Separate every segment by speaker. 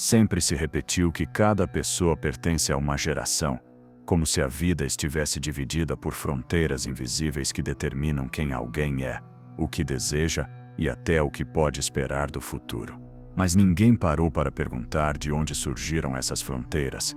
Speaker 1: Sempre se repetiu que cada pessoa pertence a uma geração, como se a vida estivesse dividida por fronteiras invisíveis que determinam quem alguém é, o que deseja e até o que pode esperar do futuro. Mas ninguém parou para perguntar de onde surgiram essas fronteiras.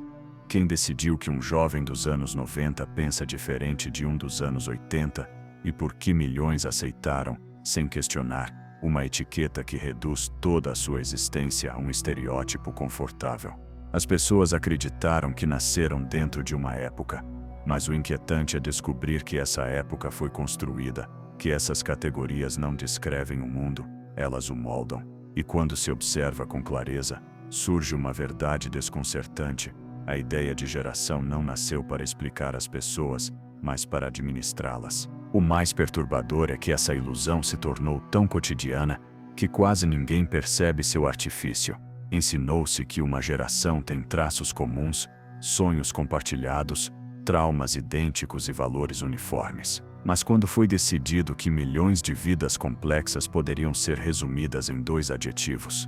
Speaker 1: Quem decidiu que um jovem dos anos 90 pensa diferente de um dos anos 80, e por que milhões aceitaram, sem questionar, uma etiqueta que reduz toda a sua existência a um estereótipo confortável? As pessoas acreditaram que nasceram dentro de uma época, mas o inquietante é descobrir que essa época foi construída, que essas categorias não descrevem o mundo, elas o moldam. E quando se observa com clareza, surge uma verdade desconcertante: a ideia de geração não nasceu para explicar as pessoas, mas para administrá-las. O mais perturbador é que essa ilusão se tornou tão cotidiana que quase ninguém percebe seu artifício. Ensinou-se que uma geração tem traços comuns, sonhos compartilhados, traumas idênticos e valores uniformes. Mas quando foi decidido que milhões de vidas complexas poderiam ser resumidas em 2 adjetivos,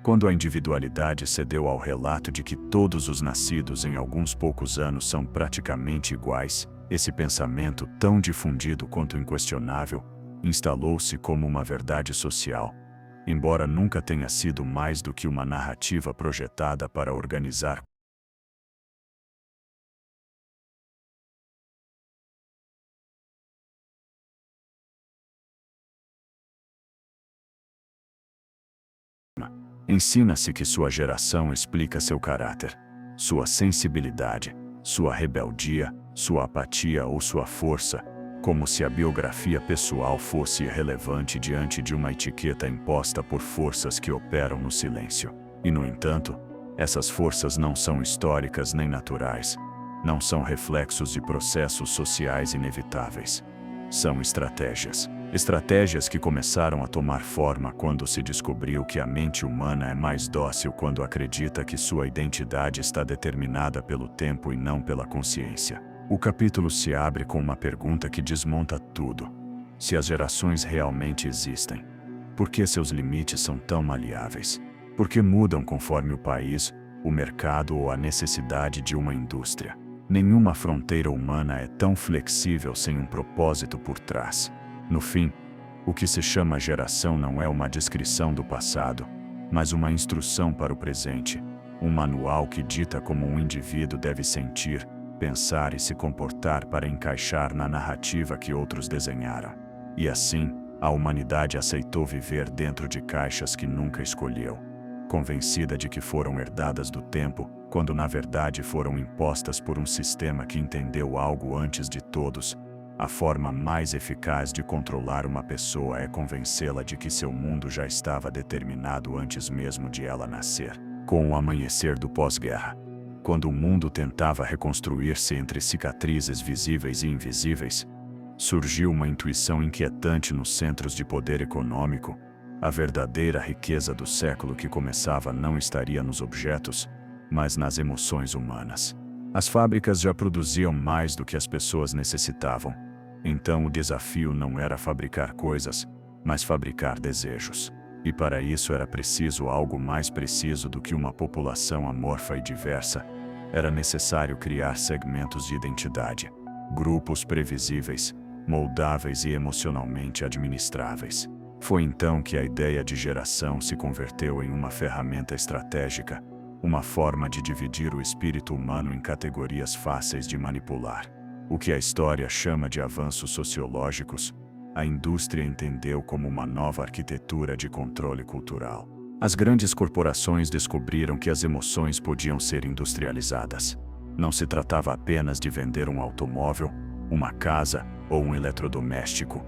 Speaker 1: quando a individualidade cedeu ao relato de que todos os nascidos em alguns poucos anos são praticamente iguais, esse pensamento, tão difundido quanto inquestionável, instalou-se como uma verdade social, embora nunca tenha sido mais do que uma narrativa projetada para organizar Ensina-se que sua geração explica seu caráter, sua sensibilidade, sua rebeldia, sua apatia ou sua força, como se a biografia pessoal fosse irrelevante diante de uma etiqueta imposta por forças que operam no silêncio. E, no entanto, essas forças não são históricas nem naturais, não são reflexos de processos sociais inevitáveis. São estratégias. Estratégias que começaram a tomar forma quando se descobriu que a mente humana é mais dócil quando acredita que sua identidade está determinada pelo tempo e não pela consciência. O capítulo se abre com uma pergunta que desmonta tudo: se as gerações realmente existem, por que seus limites são tão maleáveis? Por que mudam conforme o país, o mercado ou a necessidade de uma indústria? Nenhuma fronteira humana é tão flexível sem um propósito por trás. No fim, o que se chama geração não é uma descrição do passado, mas uma instrução para o presente, um manual que dita como um indivíduo deve sentir, pensar e se comportar para encaixar na narrativa que outros desenharam. E assim, a humanidade aceitou viver dentro de caixas que nunca escolheu, convencida de que foram herdadas do tempo, quando na verdade foram impostas por um sistema que entendeu algo antes de todos. A forma mais eficaz de controlar uma pessoa é convencê-la de que seu mundo já estava determinado antes mesmo de ela nascer. Com o amanhecer do pós-guerra, quando o mundo tentava reconstruir-se entre cicatrizes visíveis e invisíveis, surgiu uma intuição inquietante nos centros de poder econômico. A verdadeira riqueza do século que começava não estaria nos objetos, mas nas emoções humanas. As fábricas já produziam mais do que as pessoas necessitavam. Então o desafio não era fabricar coisas, mas fabricar desejos. E para isso era preciso algo mais preciso do que uma população amorfa e diversa. Era necessário criar segmentos de identidade, grupos previsíveis, moldáveis e emocionalmente administráveis. Foi então que a ideia de geração se converteu em uma ferramenta estratégica, uma forma de dividir o espírito humano em categorias fáceis de manipular. O que a história chama de avanços sociológicos, a indústria entendeu como uma nova arquitetura de controle cultural. As grandes corporações descobriram que as emoções podiam ser industrializadas. Não se tratava apenas de vender um automóvel, uma casa ou um eletrodoméstico.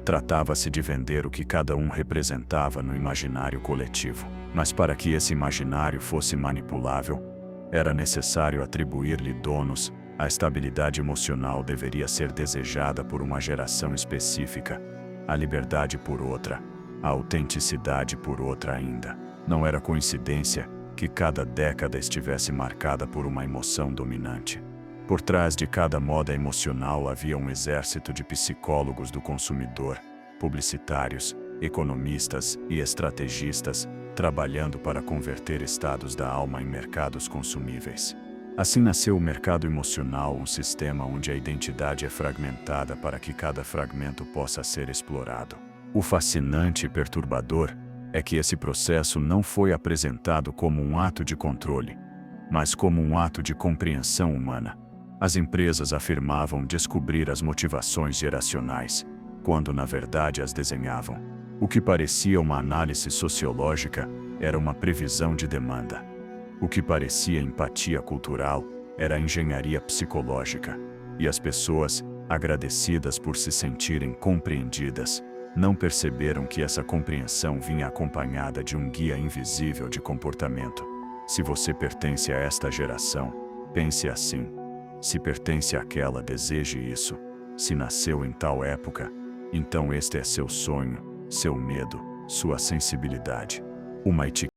Speaker 1: Tratava-se de vender o que cada um representava no imaginário coletivo. Mas para que esse imaginário fosse manipulável, era necessário atribuir-lhe donos. A estabilidade emocional deveria ser desejada por uma geração específica, a liberdade por outra, a autenticidade por outra ainda. Não era coincidência que cada década estivesse marcada por uma emoção dominante. Por trás de cada moda emocional havia um exército de psicólogos do consumidor, publicitários, economistas e estrategistas, trabalhando para converter estados da alma em mercados consumíveis. Assim nasceu o mercado emocional, um sistema onde a identidade é fragmentada para que cada fragmento possa ser explorado. O fascinante e perturbador é que esse processo não foi apresentado como um ato de controle, mas como um ato de compreensão humana. As empresas afirmavam descobrir as motivações geracionais, quando na verdade as desenhavam. O que parecia uma análise sociológica era uma previsão de demanda. O que parecia empatia cultural era engenharia psicológica. E as pessoas, agradecidas por se sentirem compreendidas, não perceberam que essa compreensão vinha acompanhada de um guia invisível de comportamento. Se você pertence a esta geração, pense assim. Se pertence àquela, deseje isso. Se nasceu em tal época, então este é seu sonho, seu medo, sua sensibilidade. Uma etiqueta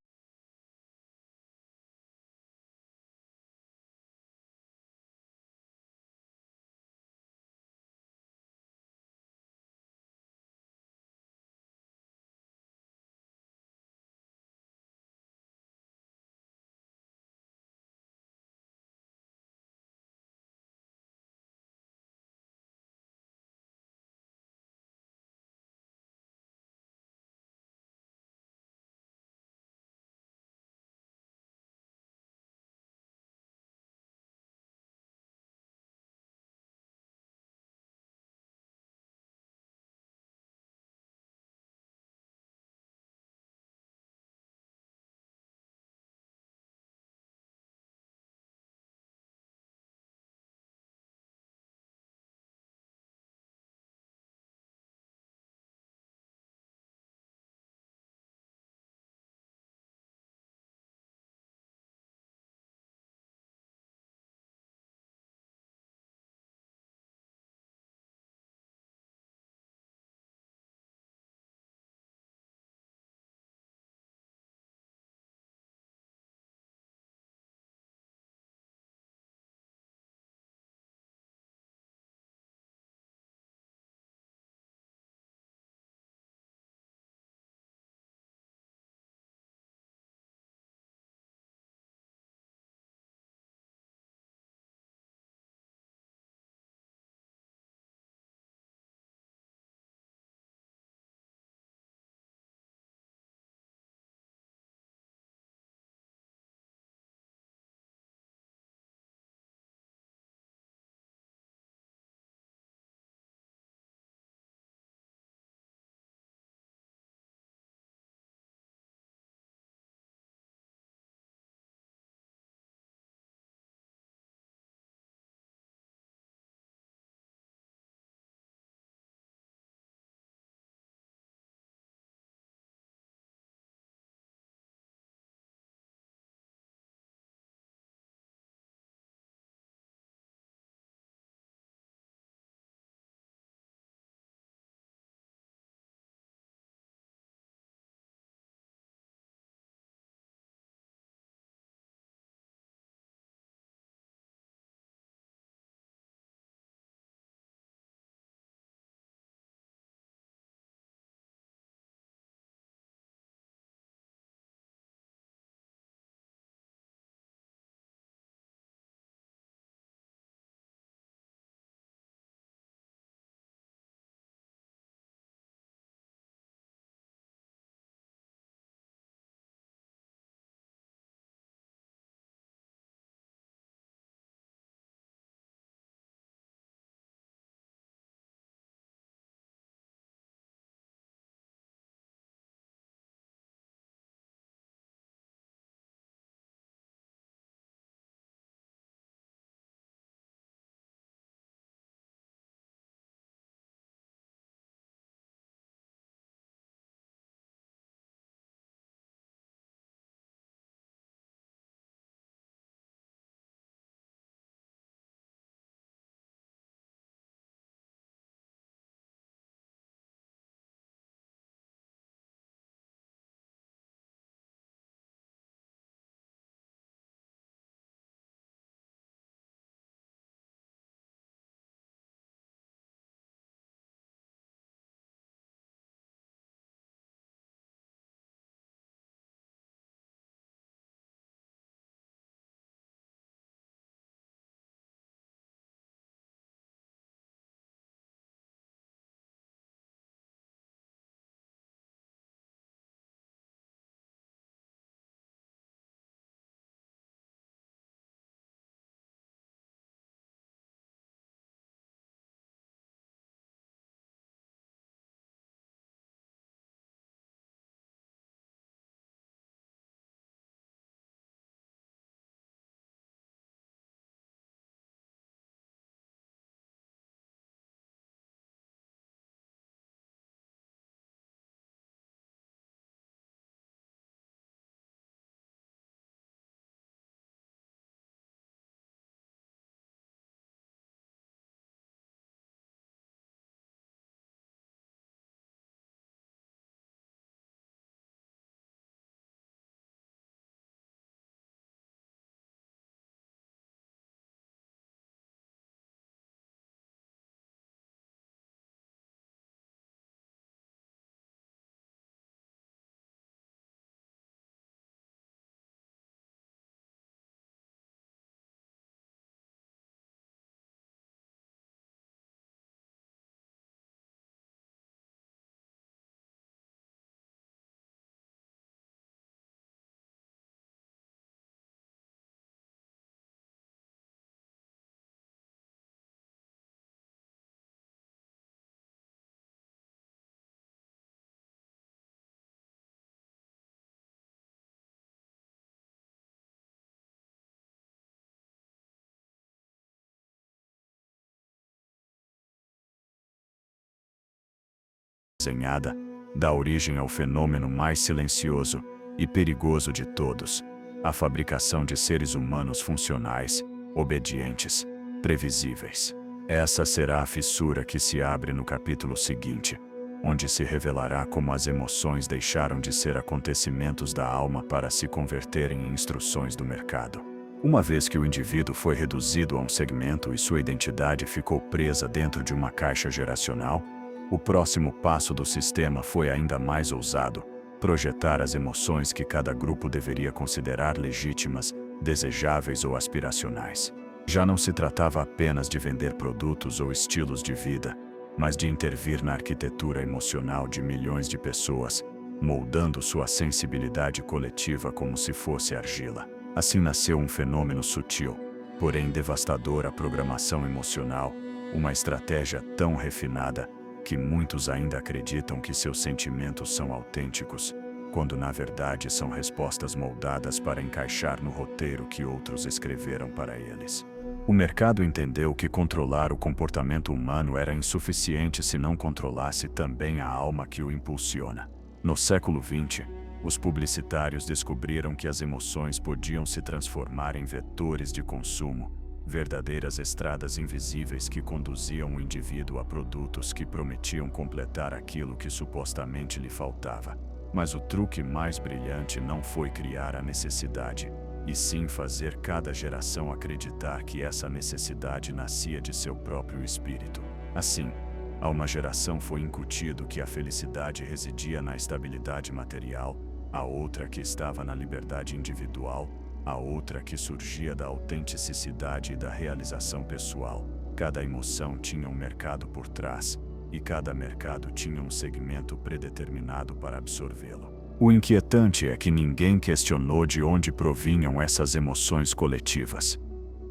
Speaker 1: desenhada, dá origem ao fenômeno mais silencioso e perigoso de todos: a fabricação de seres humanos funcionais, obedientes, previsíveis. Essa será a fissura que se abre no capítulo seguinte, onde se revelará como as emoções deixaram de ser acontecimentos da alma para se converterem em instruções do mercado. Uma vez que o indivíduo foi reduzido a um segmento e sua identidade ficou presa dentro de uma caixa geracional, o próximo passo do sistema foi ainda mais ousado: projetar as emoções que cada grupo deveria considerar legítimas, desejáveis ou aspiracionais. Já não se tratava apenas de vender produtos ou estilos de vida, mas de intervir na arquitetura emocional de milhões de pessoas, moldando sua sensibilidade coletiva como se fosse argila. Assim nasceu um fenômeno sutil, porém devastador: a programação emocional, uma estratégia tão refinada que muitos ainda acreditam que seus sentimentos são autênticos, quando na verdade são respostas moldadas para encaixar no roteiro que outros escreveram para eles. O mercado entendeu que controlar o comportamento humano era insuficiente se não controlasse também a alma que o impulsiona. No século XX, os publicitários descobriram que as emoções podiam se transformar em vetores de consumo, verdadeiras estradas invisíveis que conduziam o indivíduo a produtos que prometiam completar aquilo que supostamente lhe faltava. Mas o truque mais brilhante não foi criar a necessidade, e sim fazer cada geração acreditar que essa necessidade nascia de seu próprio espírito. Assim, a uma geração foi incutido que a felicidade residia na estabilidade material, a outra que estava na liberdade individual, a outra que surgia da autenticidade e da realização pessoal. Cada emoção tinha um mercado por trás, e cada mercado tinha um segmento predeterminado para absorvê-lo. O inquietante é que ninguém questionou de onde provinham essas emoções coletivas.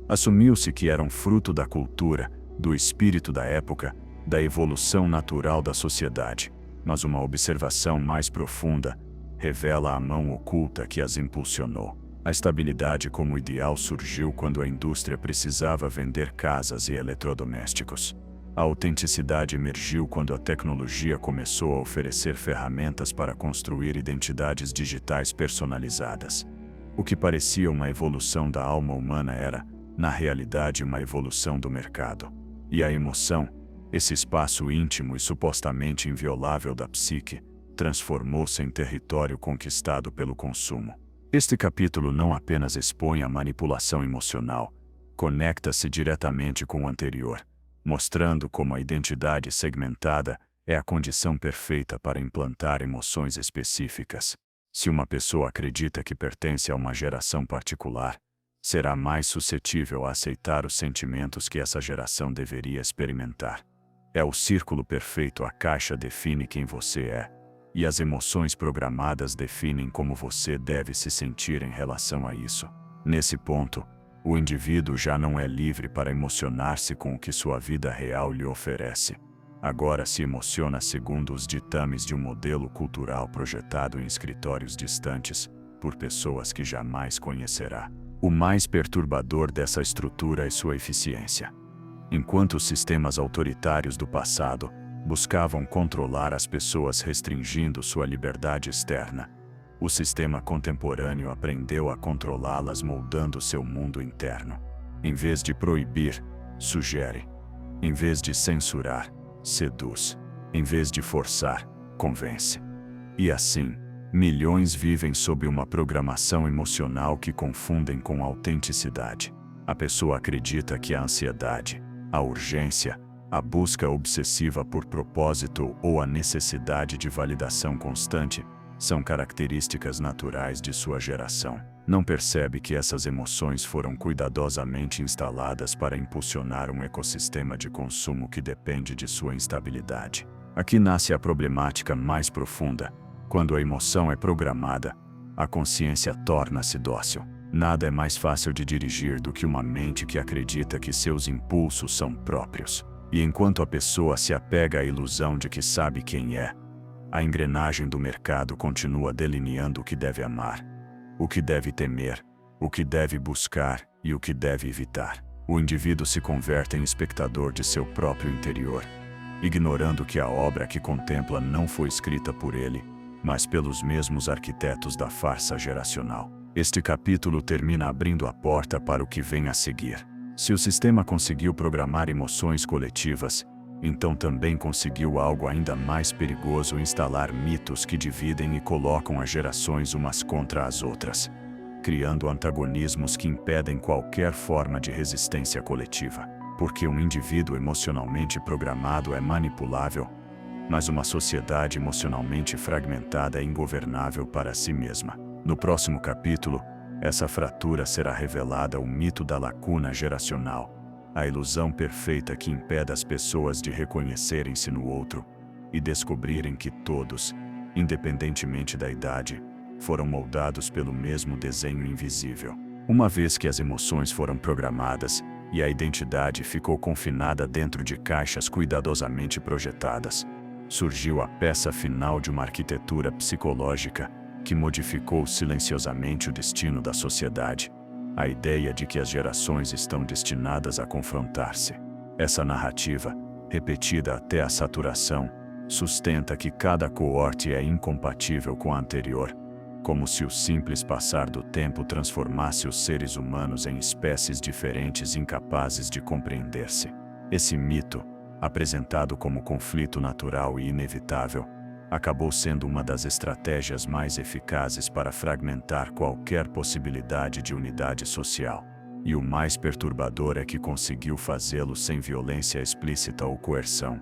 Speaker 1: Assumiu-se que eram fruto da cultura, do espírito da época, da evolução natural da sociedade. Mas uma observação mais profunda revela a mão oculta que as impulsionou. A estabilidade como ideal surgiu quando a indústria precisava vender casas e eletrodomésticos. A autenticidade emergiu quando a tecnologia começou a oferecer ferramentas para construir identidades digitais personalizadas. O que parecia uma evolução da alma humana era, na realidade, uma evolução do mercado. E a emoção, esse espaço íntimo e supostamente inviolável da psique, transformou-se em território conquistado pelo consumo. Este capítulo não apenas expõe a manipulação emocional, conecta-se diretamente com o anterior, mostrando como a identidade segmentada é a condição perfeita para implantar emoções específicas. Se uma pessoa acredita que pertence a uma geração particular, será mais suscetível a aceitar os sentimentos que essa geração deveria experimentar. É o círculo perfeito: a caixa define quem você é, e as emoções programadas definem como você deve se sentir em relação a isso. Nesse ponto, o indivíduo já não é livre para emocionar-se com o que sua vida real lhe oferece. Agora se emociona segundo os ditames de um modelo cultural projetado em escritórios distantes, por pessoas que jamais conhecerá. O mais perturbador dessa estrutura é sua eficiência. Enquanto os sistemas autoritários do passado buscavam controlar as pessoas restringindo sua liberdade externa, o sistema contemporâneo aprendeu a controlá-las moldando seu mundo interno. Em vez de proibir, sugere. Em vez de censurar, seduz. Em vez de forçar, convence. E assim, milhões vivem sob uma programação emocional que confundem com autenticidade. A pessoa acredita que a ansiedade, a urgência, a busca obsessiva por propósito ou a necessidade de validação constante são características naturais de sua geração. Não percebe que essas emoções foram cuidadosamente instaladas para impulsionar um ecossistema de consumo que depende de sua instabilidade. Aqui nasce a problemática mais profunda. Quando a emoção é programada, a consciência torna-se dócil. Nada é mais fácil de dirigir do que uma mente que acredita que seus impulsos são próprios. E enquanto a pessoa se apega à ilusão de que sabe quem é, a engrenagem do mercado continua delineando o que deve amar, o que deve temer, o que deve buscar e o que deve evitar. O indivíduo se converte em espectador de seu próprio interior, ignorando que a obra que contempla não foi escrita por ele, mas pelos mesmos arquitetos da farsa geracional. Este capítulo termina abrindo a porta para o que vem a seguir. Se o sistema conseguiu programar emoções coletivas, então também conseguiu algo ainda mais perigoso: instalar mitos que dividem e colocam as gerações umas contra as outras, criando antagonismos que impedem qualquer forma de resistência coletiva. Porque um indivíduo emocionalmente programado é manipulável, mas uma sociedade emocionalmente fragmentada é ingovernável para si mesma. No próximo capítulo, essa fratura será revelada: o mito da lacuna geracional, a ilusão perfeita que impede as pessoas de reconhecerem-se no outro e descobrirem que todos, independentemente da idade, foram moldados pelo mesmo desenho invisível. Uma vez que as emoções foram programadas e a identidade ficou confinada dentro de caixas cuidadosamente projetadas, surgiu a peça final de uma arquitetura psicológica que modificou silenciosamente o destino da sociedade: a ideia de que as gerações estão destinadas a confrontar-se. Essa narrativa, repetida até a saturação, sustenta que cada coorte é incompatível com a anterior, como se o simples passar do tempo transformasse os seres humanos em espécies diferentes incapazes de compreender-se. Esse mito, apresentado como conflito natural e inevitável, acabou sendo uma das estratégias mais eficazes para fragmentar qualquer possibilidade de unidade social. E o mais perturbador é que conseguiu fazê-lo sem violência explícita ou coerção.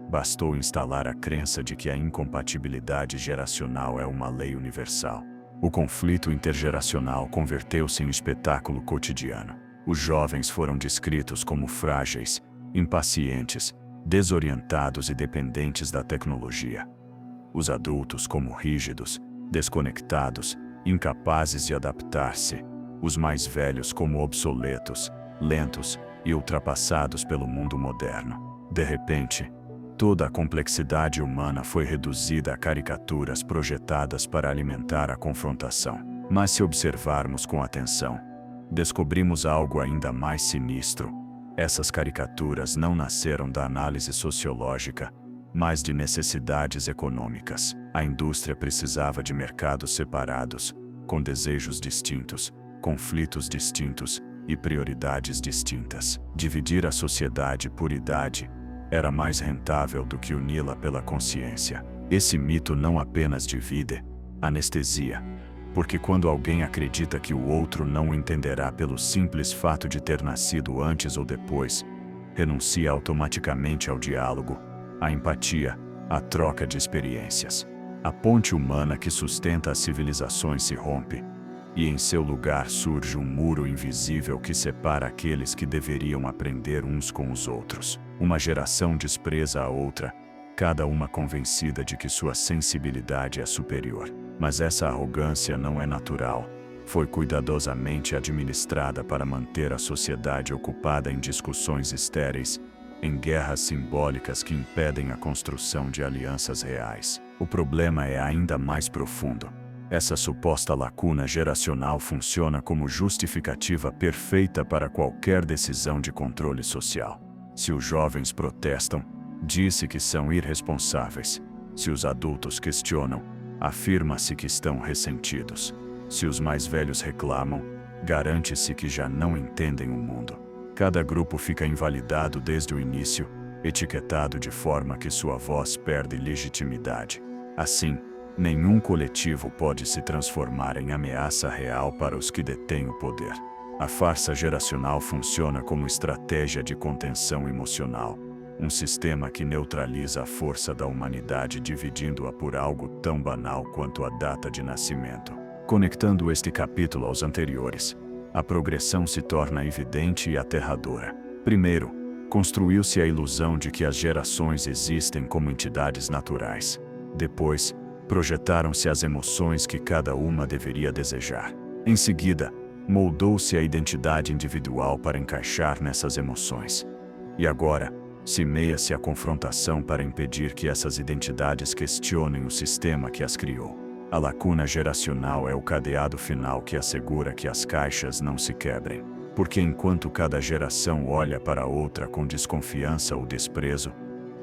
Speaker 1: Bastou instalar a crença de que a incompatibilidade geracional é uma lei universal. O conflito intergeracional converteu-se em um espetáculo cotidiano. Os jovens foram descritos como frágeis, impacientes, desorientados e dependentes da tecnologia. Os adultos como rígidos, desconectados, incapazes de adaptar-se. Os mais velhos como obsoletos, lentos e ultrapassados pelo mundo moderno. De repente, toda a complexidade humana foi reduzida a caricaturas projetadas para alimentar a confrontação. Mas se observarmos com atenção, descobrimos algo ainda mais sinistro. Essas caricaturas não nasceram da análise sociológica, mas de necessidades econômicas. A indústria precisava de mercados separados, com desejos distintos, conflitos distintos e prioridades distintas. Dividir a sociedade por idade era mais rentável do que uni-la pela consciência. Esse mito não apenas divide, anestesia, porque quando alguém acredita que o outro não o entenderá pelo simples fato de ter nascido antes ou depois, renuncia automaticamente ao diálogo, à empatia, à troca de experiências. A ponte humana que sustenta as civilizações se rompe, e em seu lugar surge um muro invisível que separa aqueles que deveriam aprender uns com os outros. Uma geração despreza a outra, cada uma convencida de que sua sensibilidade é superior. Mas essa arrogância não é natural. Foi cuidadosamente administrada para manter a sociedade ocupada em discussões estéreis, em guerras simbólicas que impedem a construção de alianças reais. O problema é ainda mais profundo. Essa suposta lacuna geracional funciona como justificativa perfeita para qualquer decisão de controle social. Se os jovens protestam, diz-se que são irresponsáveis. Se os adultos questionam, afirma-se que estão ressentidos. Se os mais velhos reclamam, garante-se que já não entendem o mundo. Cada grupo fica invalidado desde o início, etiquetado de forma que sua voz perde legitimidade. Assim, nenhum coletivo pode se transformar em ameaça real para os que detêm o poder. A farsa geracional funciona como estratégia de contenção emocional, um sistema que neutraliza a força da humanidade dividindo-a por algo tão banal quanto a data de nascimento. Conectando este capítulo aos anteriores, a progressão se torna evidente e aterradora. Primeiro, construiu-se a ilusão de que as gerações existem como entidades naturais. Depois, projetaram-se as emoções que cada uma deveria desejar. Em seguida, moldou-se a identidade individual para encaixar nessas emoções. E agora, semeia-se a confrontação para impedir que essas identidades questionem o sistema que as criou. A lacuna geracional é o cadeado final que assegura que as caixas não se quebrem. Porque enquanto cada geração olha para a outra com desconfiança ou desprezo,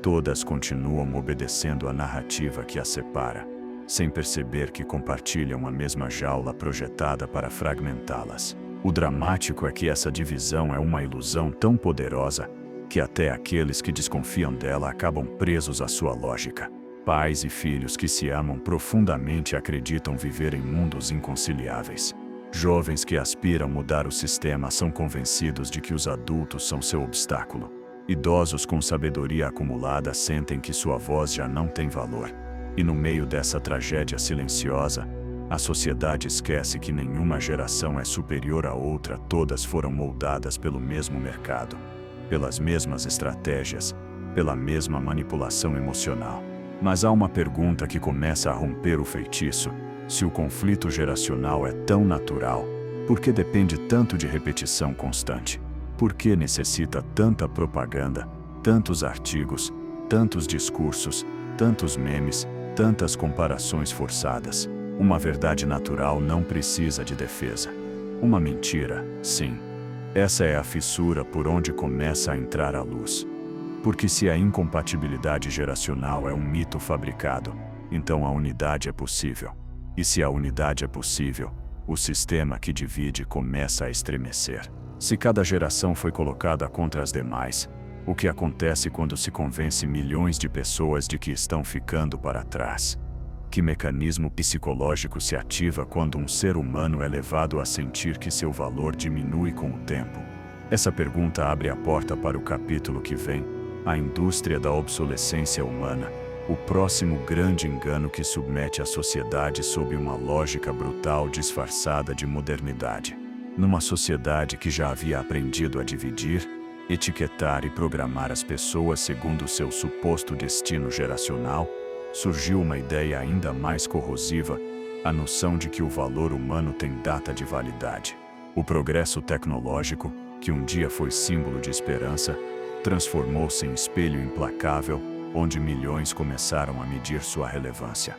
Speaker 1: todas continuam obedecendo à narrativa que as separa, sem perceber que compartilham a mesma jaula projetada para fragmentá-las. O dramático é que essa divisão é uma ilusão tão poderosa que até aqueles que desconfiam dela acabam presos à sua lógica. Pais e filhos que se amam profundamente acreditam viver em mundos inconciliáveis. Jovens que aspiram mudar o sistema são convencidos de que os adultos são seu obstáculo. Idosos com sabedoria acumulada sentem que sua voz já não tem valor. E no meio dessa tragédia silenciosa, a sociedade esquece que nenhuma geração é superior à outra, todas foram moldadas pelo mesmo mercado, pelas mesmas estratégias, pela mesma manipulação emocional. Mas há uma pergunta que começa a romper o feitiço: se o conflito geracional é tão natural, por que depende tanto de repetição constante? Por que necessita tanta propaganda, tantos artigos, tantos discursos, tantos memes, tantas comparações forçadas? Uma verdade natural não precisa de defesa. Uma mentira, sim. Essa é a fissura por onde começa a entrar a luz. Porque se a incompatibilidade geracional é um mito fabricado, então a unidade é possível. E se a unidade é possível, o sistema que divide começa a estremecer. Se cada geração foi colocada contra as demais, o que acontece quando se convence milhões de pessoas de que estão ficando para trás? Que mecanismo psicológico se ativa quando um ser humano é levado a sentir que seu valor diminui com o tempo? Essa pergunta abre a porta para o capítulo que vem, a indústria da obsolescência humana, o próximo grande engano que submete a sociedade sob uma lógica brutal disfarçada de modernidade. Numa sociedade que já havia aprendido a dividir, etiquetar e programar as pessoas segundo seu suposto destino geracional, surgiu uma ideia ainda mais corrosiva, a noção de que o valor humano tem data de validade. O progresso tecnológico, que um dia foi símbolo de esperança, transformou-se em espelho implacável, onde milhões começaram a medir sua relevância.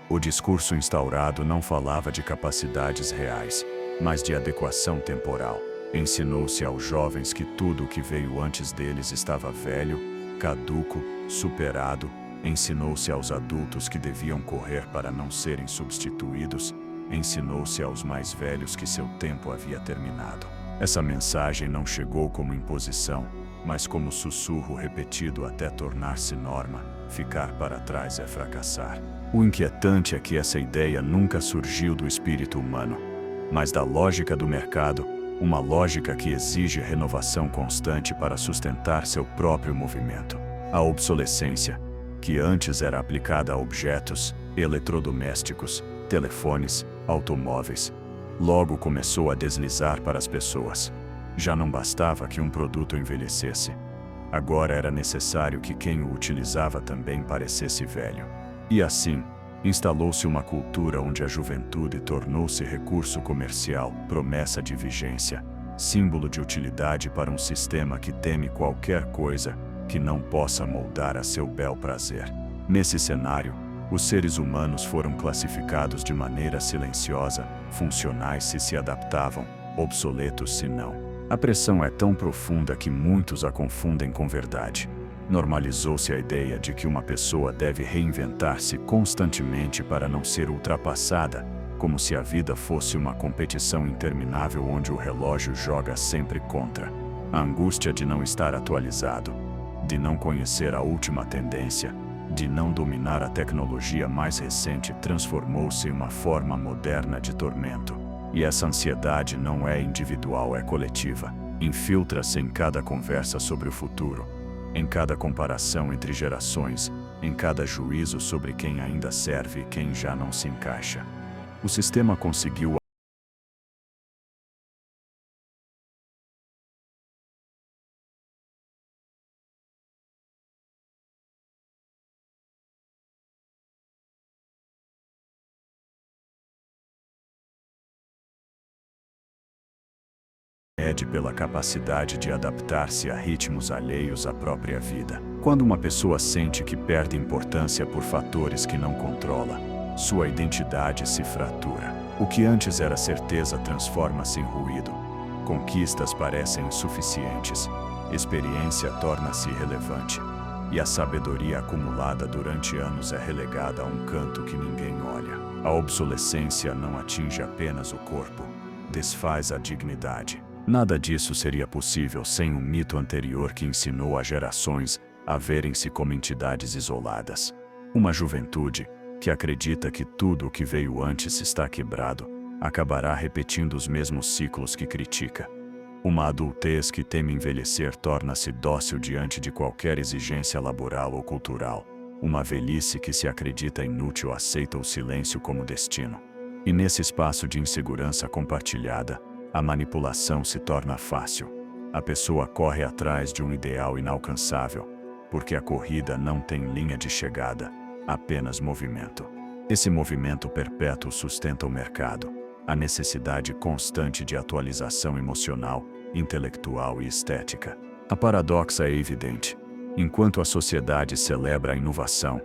Speaker 1: O discurso instaurado não falava de capacidades reais, mas de adequação temporal. Ensinou-se aos jovens que tudo o que veio antes deles estava velho, caduco, superado. Ensinou-se aos adultos que deviam correr para não serem substituídos. Ensinou-se aos mais velhos que seu tempo havia terminado. Essa mensagem não chegou como imposição, mas como sussurro repetido até tornar-se norma. Ficar para trás é fracassar. O inquietante é que essa ideia nunca surgiu do espírito humano, mas da lógica do mercado, uma lógica que exige renovação constante para sustentar seu próprio movimento. A obsolescência, que antes era aplicada a objetos, eletrodomésticos, telefones, automóveis, logo começou a deslizar para as pessoas. Já não bastava que um produto envelhecesse. Agora era necessário que quem o utilizava também parecesse velho. E assim, instalou-se uma cultura onde a juventude tornou-se recurso comercial, promessa de vigência, símbolo de utilidade para um sistema que teme qualquer coisa que não possa moldar a seu bel prazer. Nesse cenário, os seres humanos foram classificados de maneira silenciosa, funcionais se adaptavam, obsoletos se não. A pressão é tão profunda que muitos a confundem com verdade. Normalizou-se a ideia de que uma pessoa deve reinventar-se constantemente para não ser ultrapassada, como se a vida fosse uma competição interminável onde o relógio joga sempre contra. A angústia de não estar atualizado, de não conhecer a última tendência, de não dominar a tecnologia mais recente transformou-se em uma forma moderna de tormento. E essa ansiedade não é individual, é coletiva. Infiltra-se em cada conversa sobre o futuro, em cada comparação entre gerações, em cada juízo sobre quem ainda serve e quem já não se encaixa. O sistema conseguiu pela capacidade de adaptar-se a ritmos alheios à própria vida. Quando uma pessoa sente que perde importância por fatores que não controla, sua identidade se fratura. O que antes era certeza transforma-se em ruído. Conquistas parecem insuficientes. Experiência torna-se irrelevante. e a sabedoria acumulada durante anos é relegada a um canto que ninguém olha. A obsolescência não atinge apenas o corpo, desfaz a dignidade. Nada disso seria possível sem um mito anterior que ensinou a gerações a verem-se como entidades isoladas. Uma juventude que acredita que tudo o que veio antes está quebrado, acabará repetindo os mesmos ciclos que critica. Uma adultez que teme envelhecer torna-se dócil diante de qualquer exigência laboral ou cultural. Uma velhice que se acredita inútil aceita o silêncio como destino. E nesse espaço de insegurança compartilhada, a manipulação se torna fácil. A pessoa corre atrás de um ideal inalcançável, porque a corrida não tem linha de chegada, apenas movimento. Esse movimento perpétuo sustenta o mercado, a necessidade constante de atualização emocional, intelectual e estética. A paradoxa é evidente. Enquanto a sociedade celebra a inovação,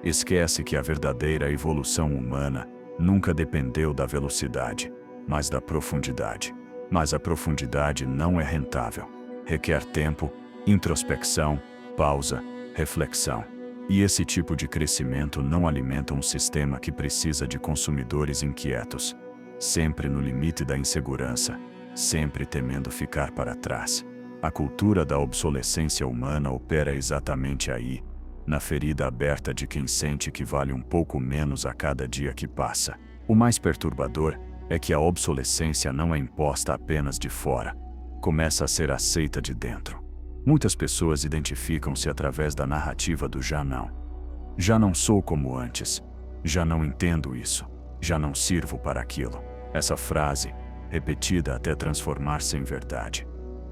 Speaker 1: esquece que a verdadeira evolução humana nunca dependeu da velocidade, mas da profundidade. Mas a profundidade não é rentável. Requer tempo, introspecção, pausa, reflexão. E esse tipo de crescimento não alimenta um sistema que precisa de consumidores inquietos, sempre no limite da insegurança, sempre temendo ficar para trás. A cultura da obsolescência humana opera exatamente aí, na ferida aberta de quem sente que vale um pouco menos a cada dia que passa. O mais perturbador é que a obsolescência não é imposta apenas de fora, começa a ser aceita de dentro. Muitas pessoas identificam-se através da narrativa do já não. Já não sou como antes, já não entendo isso, já não sirvo para aquilo. Essa frase, repetida até transformar-se em verdade,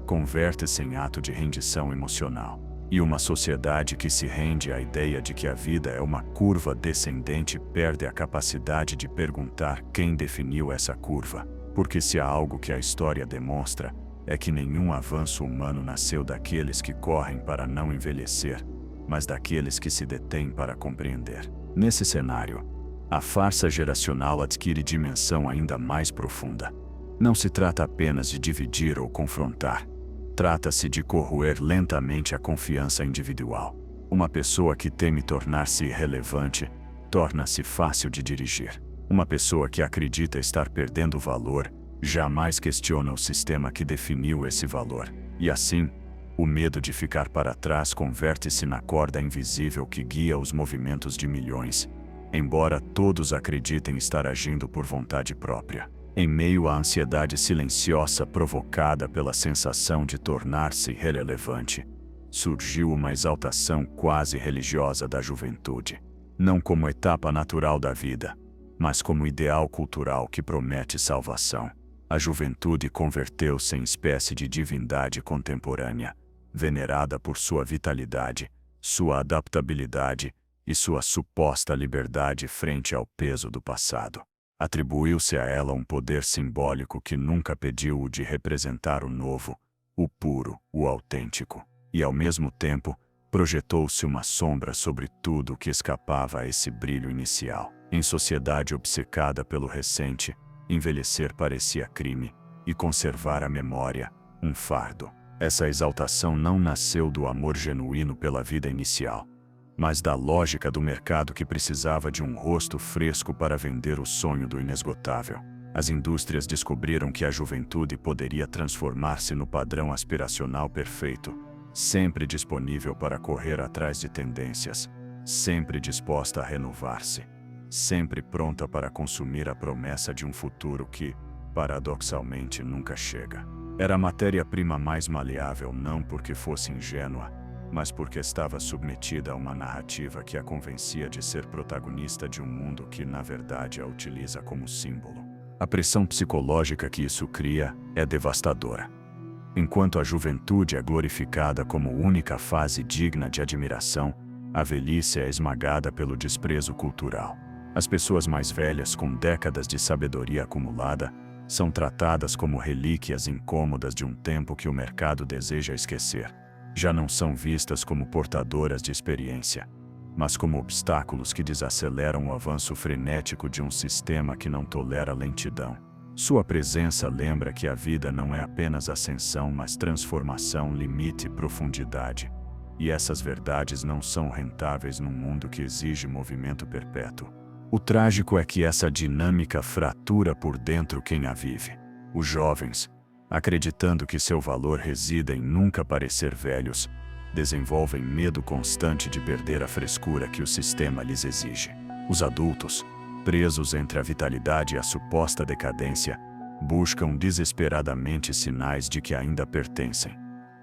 Speaker 1: converte-se em ato de rendição emocional. E uma sociedade que se rende à ideia de que a vida é uma curva descendente perde a capacidade de perguntar quem definiu essa curva, porque se há algo que a história demonstra, é que nenhum avanço humano nasceu daqueles que correm para não envelhecer, mas daqueles que se detêm para compreender. Nesse cenário, a farsa geracional adquire dimensão ainda mais profunda. Não se trata apenas de dividir ou confrontar. Trata-se de corroer lentamente a confiança individual. Uma pessoa que teme tornar-se irrelevante, torna-se fácil de dirigir. Uma pessoa que acredita estar perdendo valor, jamais questiona o sistema que definiu esse valor. E assim, o medo de ficar para trás converte-se na corda invisível que guia os movimentos de milhões, embora todos acreditem estar agindo por vontade própria. Em meio à ansiedade silenciosa provocada pela sensação de tornar-se irrelevante, surgiu uma exaltação quase religiosa da juventude, não como etapa natural da vida, mas como ideal cultural que promete salvação. A juventude converteu-se em espécie de divindade contemporânea, venerada por sua vitalidade, sua adaptabilidade e sua suposta liberdade frente ao peso do passado. Atribuiu-se a ela um poder simbólico que nunca pediu o de representar o novo, o puro, o autêntico, e ao mesmo tempo, projetou-se uma sombra sobre tudo que escapava a esse brilho inicial. Em sociedade obcecada pelo recente, envelhecer parecia crime, e conservar a memória, um fardo. Essa exaltação não nasceu do amor genuíno pela vida inicial, mas da lógica do mercado que precisava de um rosto fresco para vender o sonho do inesgotável. As indústrias descobriram que a juventude poderia transformar-se no padrão aspiracional perfeito, sempre disponível para correr atrás de tendências, sempre disposta a renovar-se, sempre pronta para consumir a promessa de um futuro que, paradoxalmente, nunca chega. Era a matéria-prima mais maleável não porque fosse ingênua, mas porque estava submetida a uma narrativa que a convencia de ser protagonista de um mundo que, na verdade, a utiliza como símbolo. A pressão psicológica que isso cria é devastadora. Enquanto a juventude é glorificada como única fase digna de admiração, a velhice é esmagada pelo desprezo cultural. As pessoas mais velhas com décadas de sabedoria acumulada são tratadas como relíquias incômodas de um tempo que o mercado deseja esquecer. Já não são vistas como portadoras de experiência, mas como obstáculos que desaceleram o avanço frenético de um sistema que não tolera lentidão. Sua presença lembra que a vida não é apenas ascensão, mas transformação, limite e profundidade. e essas verdades não são rentáveis num mundo que exige movimento perpétuo. O trágico é que essa dinâmica fratura por dentro quem a vive. Os jovens, acreditando que seu valor resida em nunca parecer velhos, desenvolvem medo constante de perder a frescura que o sistema lhes exige. Os adultos, presos entre a vitalidade e a suposta decadência, buscam desesperadamente sinais de que ainda pertencem,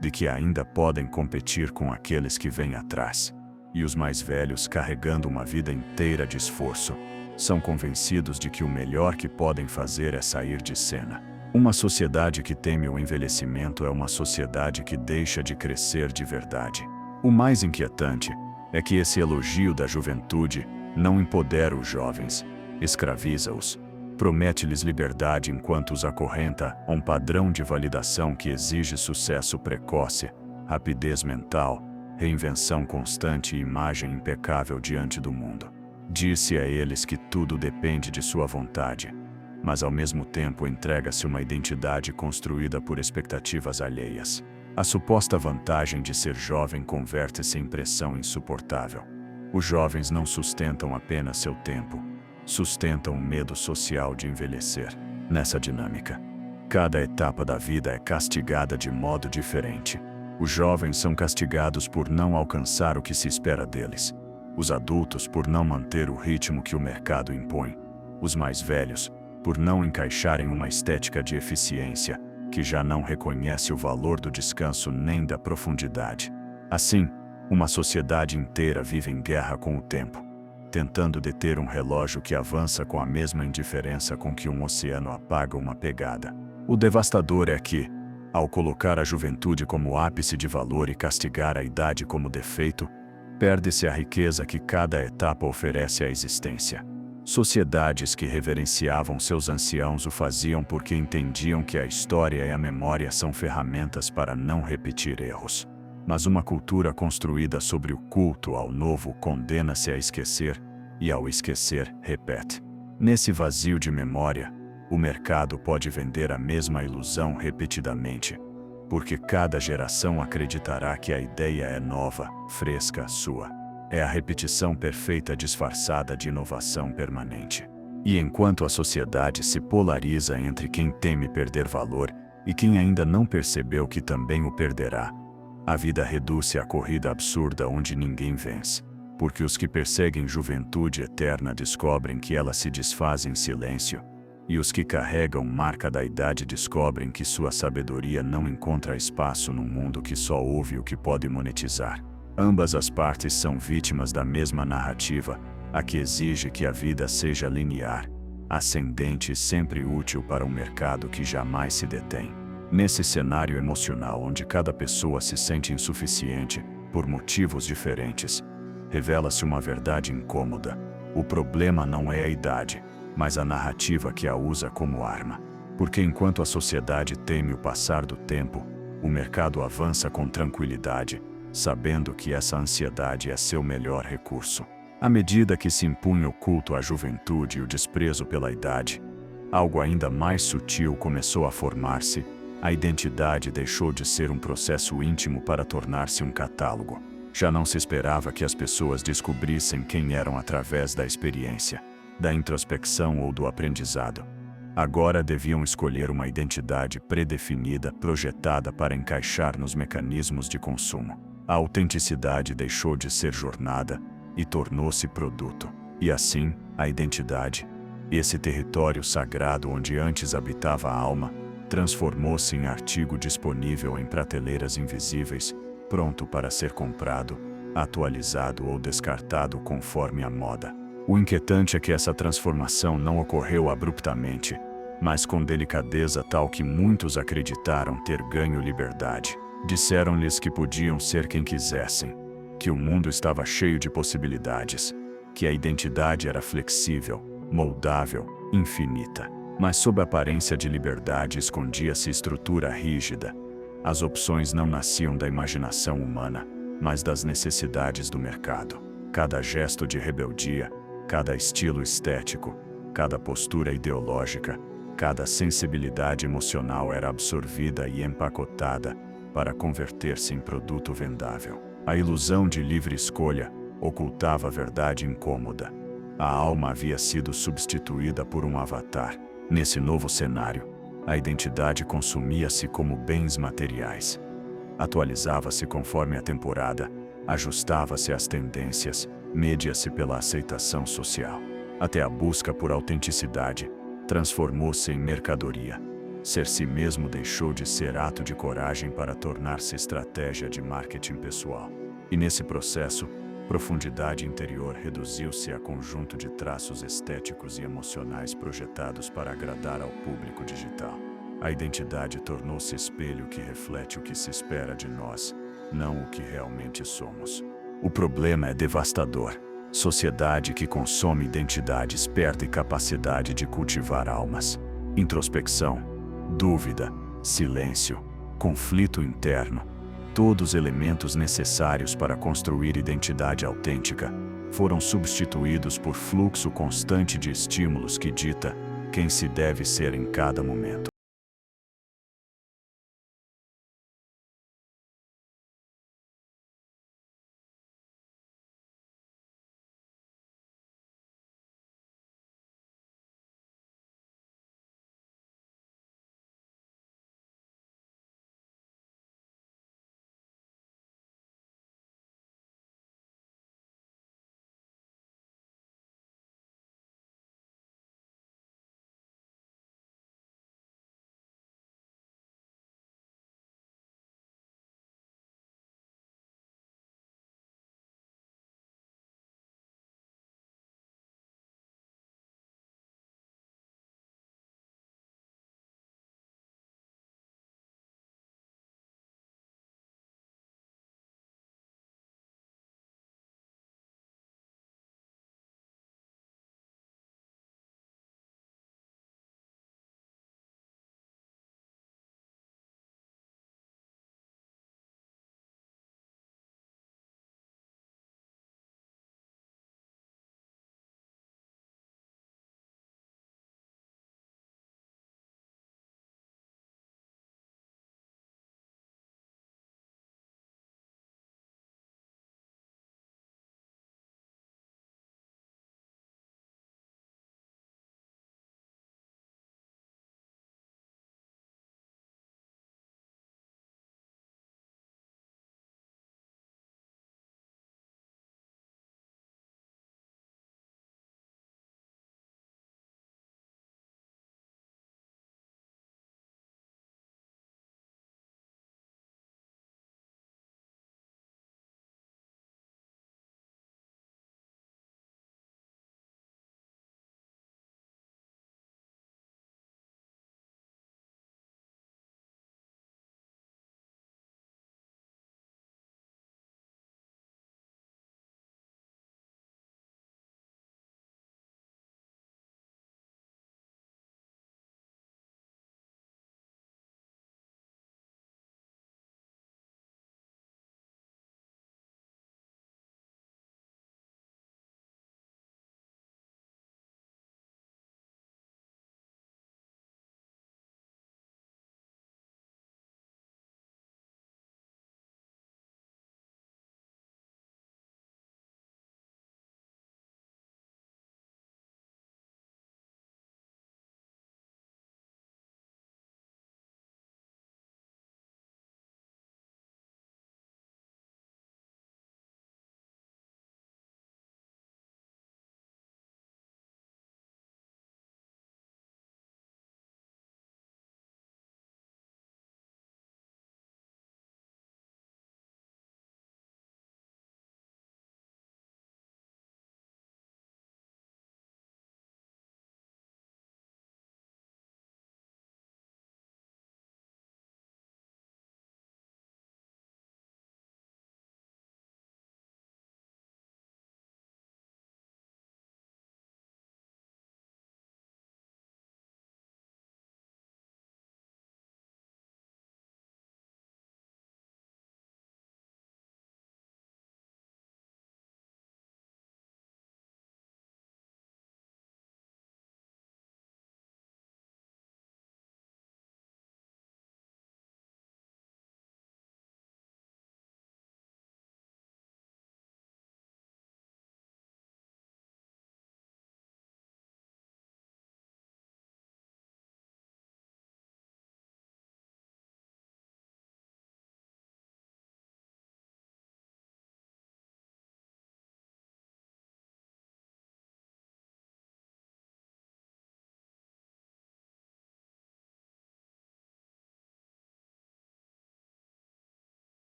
Speaker 1: de que ainda podem competir com aqueles que vêm atrás. E os mais velhos, carregando uma vida inteira de esforço, são convencidos de que o melhor que podem fazer é sair de cena. Uma sociedade que teme o envelhecimento é uma sociedade que deixa de crescer de verdade. O mais inquietante é que esse elogio da juventude não empodera os jovens, escraviza-os, promete-lhes liberdade enquanto os acorrenta a um padrão de validação que exige sucesso precoce, rapidez mental, reinvenção constante e imagem impecável diante do mundo. Disse a eles que tudo depende de sua vontade, mas ao mesmo tempo entrega-se uma identidade construída por expectativas alheias. A suposta vantagem de ser jovem converte-se em pressão insuportável. Os jovens não sustentam apenas seu tempo, sustentam o medo social de envelhecer. Nessa dinâmica, cada etapa da vida é castigada de modo diferente. Os jovens são castigados por não alcançar o que se espera deles. Os adultos por não manter o ritmo que o mercado impõe. Os mais velhos por não encaixarem uma estética de eficiência que já não reconhece o valor do descanso nem da profundidade. Assim, uma sociedade inteira vive em guerra com o tempo, tentando deter um relógio que avança com a mesma indiferença com que um oceano apaga uma pegada. O devastador é que, ao colocar a juventude como ápice de valor e castigar a idade como defeito, perde-se a riqueza que cada etapa oferece à existência. Sociedades que reverenciavam seus anciãos o faziam porque entendiam que a história e a memória são ferramentas para não repetir erros. Mas uma cultura construída sobre o culto ao novo condena-se a esquecer, e ao esquecer, repete. Nesse vazio de memória, o mercado pode vender a mesma ilusão repetidamente, porque cada geração acreditará que a ideia é nova, fresca, sua. É a repetição perfeita disfarçada de inovação permanente. E enquanto a sociedade se polariza entre quem teme perder valor e quem ainda não percebeu que também o perderá, a vida reduz-se à corrida absurda onde ninguém vence, porque os que perseguem juventude eterna descobrem que ela se desfaz em silêncio, e os que carregam marca da idade descobrem que sua sabedoria não encontra espaço num mundo que só ouve o que pode monetizar. Ambas as partes são vítimas da mesma narrativa, a que exige que a vida seja linear, ascendente e sempre útil para um mercado que jamais se detém. Nesse cenário emocional onde cada pessoa se sente insuficiente, por motivos diferentes, revela-se uma verdade incômoda. O problema não é a idade, mas a narrativa que a usa como arma. Porque enquanto a sociedade teme o passar do tempo, o mercado avança com tranquilidade, sabendo que essa ansiedade é seu melhor recurso. À medida que se impunha o culto à juventude e o desprezo pela idade, algo ainda mais sutil começou a formar-se. A identidade deixou de ser um processo íntimo para tornar-se um catálogo. Já não se esperava que as pessoas descobrissem quem eram através da experiência, da introspecção ou do aprendizado. Agora deviam escolher uma identidade predefinida, projetada para encaixar nos mecanismos de consumo. A autenticidade deixou de ser jornada e tornou-se produto. E assim, a identidade, esse território sagrado onde antes habitava a alma, transformou-se em artigo disponível em prateleiras invisíveis, pronto para ser comprado, atualizado ou descartado conforme a moda. O inquietante é que essa transformação não ocorreu abruptamente, mas com delicadeza tal que muitos acreditaram ter ganho liberdade. Disseram-lhes que podiam ser quem quisessem, que o mundo estava cheio de possibilidades, que a identidade era flexível, moldável, infinita. Mas sob a aparência de liberdade escondia-se estrutura rígida. As opções não nasciam da imaginação humana, mas das necessidades do mercado. Cada gesto de rebeldia, cada estilo estético, cada postura ideológica, cada sensibilidade emocional era absorvida e empacotada para converter-se em produto vendável. A ilusão de livre escolha ocultava a verdade incômoda. A alma havia sido substituída por um avatar. Nesse novo cenário, a identidade consumia-se como bens materiais. Atualizava-se conforme a temporada, ajustava-se às tendências, media-se pela aceitação social. Até a busca por autenticidade transformou-se em mercadoria. Ser si mesmo deixou de ser ato de coragem para tornar-se estratégia de marketing pessoal. E nesse processo, profundidade interior reduziu-se a conjunto de traços estéticos e emocionais projetados para agradar ao público digital. A identidade tornou-se espelho que reflete o que se espera de nós, não o que realmente somos. O problema é devastador. Sociedade que consome identidades perde capacidade de cultivar almas. Introspecção, dúvida, silêncio, conflito interno, todos elementos necessários para construir identidade autêntica, foram substituídos por fluxo constante de estímulos que dita quem se deve ser em cada momento.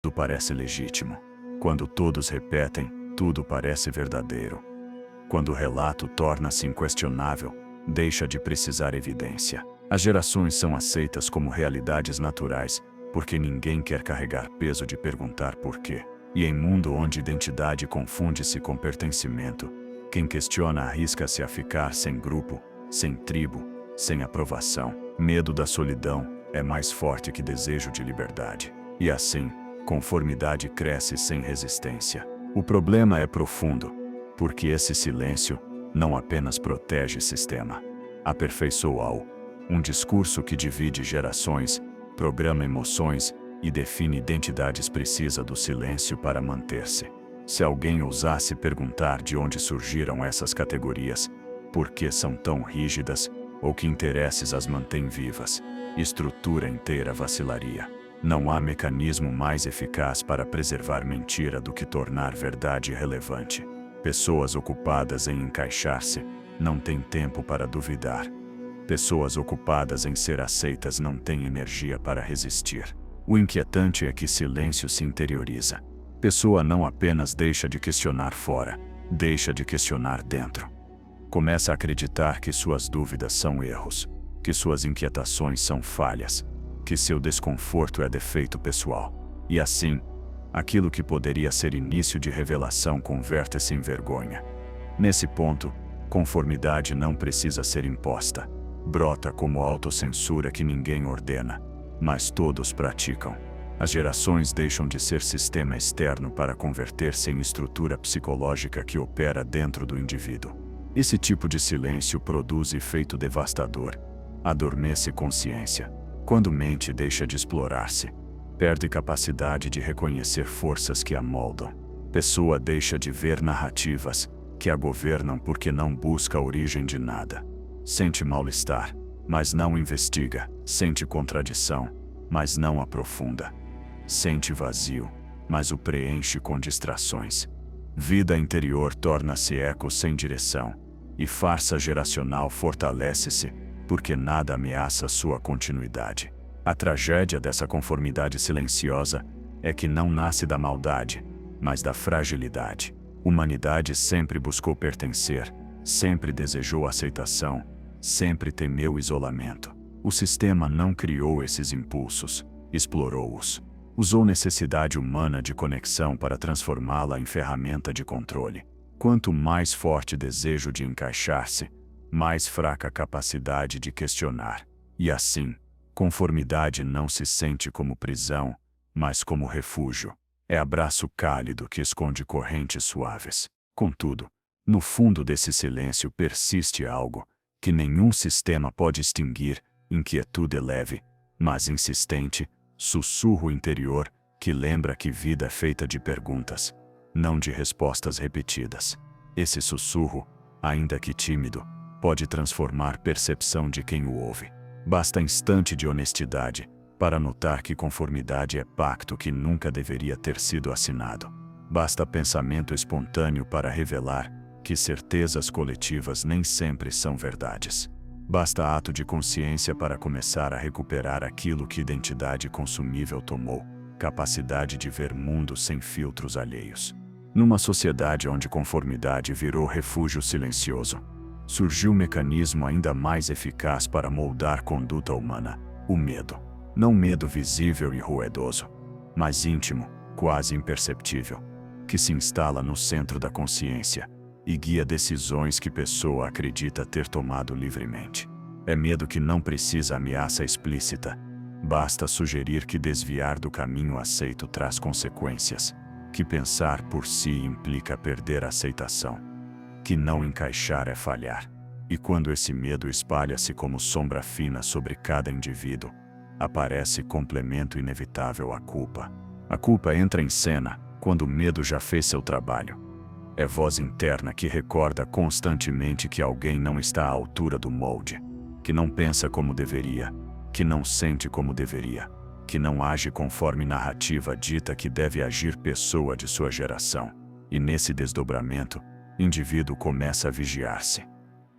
Speaker 1: tudo parece legítimo. Quando todos repetem, tudo parece verdadeiro. Quando o relato torna-se inquestionável, deixa de precisar evidência. As gerações são aceitas como realidades naturais, porque ninguém quer carregar peso de perguntar por quê. E em mundo onde identidade confunde-se com pertencimento, quem questiona arrisca-se a ficar sem grupo, sem tribo, sem aprovação. Medo da solidão é mais forte que desejo de liberdade. E assim, conformidade cresce sem resistência. O problema é profundo, porque esse silêncio não apenas protege o sistema, aperfeiçoa-o. Um discurso que divide gerações, programa emoções e define identidades precisa do silêncio para manter-se. Se alguém ousasse perguntar de onde surgiram essas categorias, por que são tão rígidas, ou que interesses as mantêm vivas, estrutura inteira vacilaria. Não há mecanismo mais eficaz para preservar mentira do que tornar verdade relevante. Pessoas ocupadas em encaixar-se não têm tempo para duvidar. Pessoas ocupadas em ser aceitas não têm energia para resistir. O inquietante é que silêncio se interioriza. Pessoa não apenas deixa de questionar fora, deixa de questionar dentro. Começa a acreditar que suas dúvidas são erros, que suas inquietações são falhas, que seu desconforto é defeito pessoal. E assim, aquilo que poderia ser início de revelação converte-se em vergonha. Nesse ponto, conformidade não precisa ser imposta. Brota como autocensura que ninguém ordena, mas todos praticam. As gerações deixam de ser sistema externo para converter-se em estrutura psicológica que opera dentro do indivíduo. Esse tipo de silêncio produz efeito devastador. Adormece consciência. Quando mente deixa de explorar-se, perde capacidade de reconhecer forças que a moldam. Pessoa deixa de ver narrativas que a governam porque não busca a origem de nada. Sente mal-estar, mas não investiga. Sente contradição, mas não aprofunda. Sente vazio, mas o preenche com distrações. Vida interior torna-se eco sem direção, e farsa geracional fortalece-se, porque nada ameaça sua continuidade. A tragédia dessa conformidade silenciosa é que não nasce da maldade, mas da fragilidade. Humanidade sempre buscou pertencer, sempre desejou aceitação, sempre temeu isolamento. O sistema não criou esses impulsos, explorou-os. Usou necessidade humana de conexão para transformá-la em ferramenta de controle. Quanto mais forte desejo de encaixar-se, mais fraca capacidade de questionar. E assim, conformidade não se sente como prisão, mas como refúgio. É abraço cálido que esconde correntes suaves. Contudo, no fundo desse silêncio persiste algo que nenhum sistema pode extinguir: inquietude leve, mas insistente, sussurro interior que lembra que vida é feita de perguntas, não de respostas repetidas. Esse sussurro, ainda que tímido, pode transformar percepção de quem o ouve. Basta instante de honestidade para notar que conformidade é pacto que nunca deveria ter sido assinado. Basta pensamento espontâneo para revelar que certezas coletivas nem sempre são verdades. Basta ato de consciência para começar a recuperar aquilo que identidade consumível tomou, capacidade de ver mundo sem filtros alheios. Numa sociedade onde conformidade virou refúgio silencioso, surgiu um mecanismo ainda mais eficaz para moldar conduta humana: o medo. Não medo visível e ruedoso, mas íntimo, quase imperceptível, que se instala no centro da consciência e guia decisões que pessoa acredita ter tomado livremente. É medo que não precisa ameaça explícita. Basta sugerir que desviar do caminho aceito traz consequências, que pensar por si implica perder a aceitação, que não encaixar é falhar. E quando esse medo espalha-se como sombra fina sobre cada indivíduo, aparece complemento inevitável à culpa. A culpa entra em cena quando o medo já fez seu trabalho. É voz interna que recorda constantemente que alguém não está à altura do molde, que não pensa como deveria, que não sente como deveria, que não age conforme narrativa dita que deve agir pessoa de sua geração. E nesse desdobramento, indivíduo começa a vigiar-se.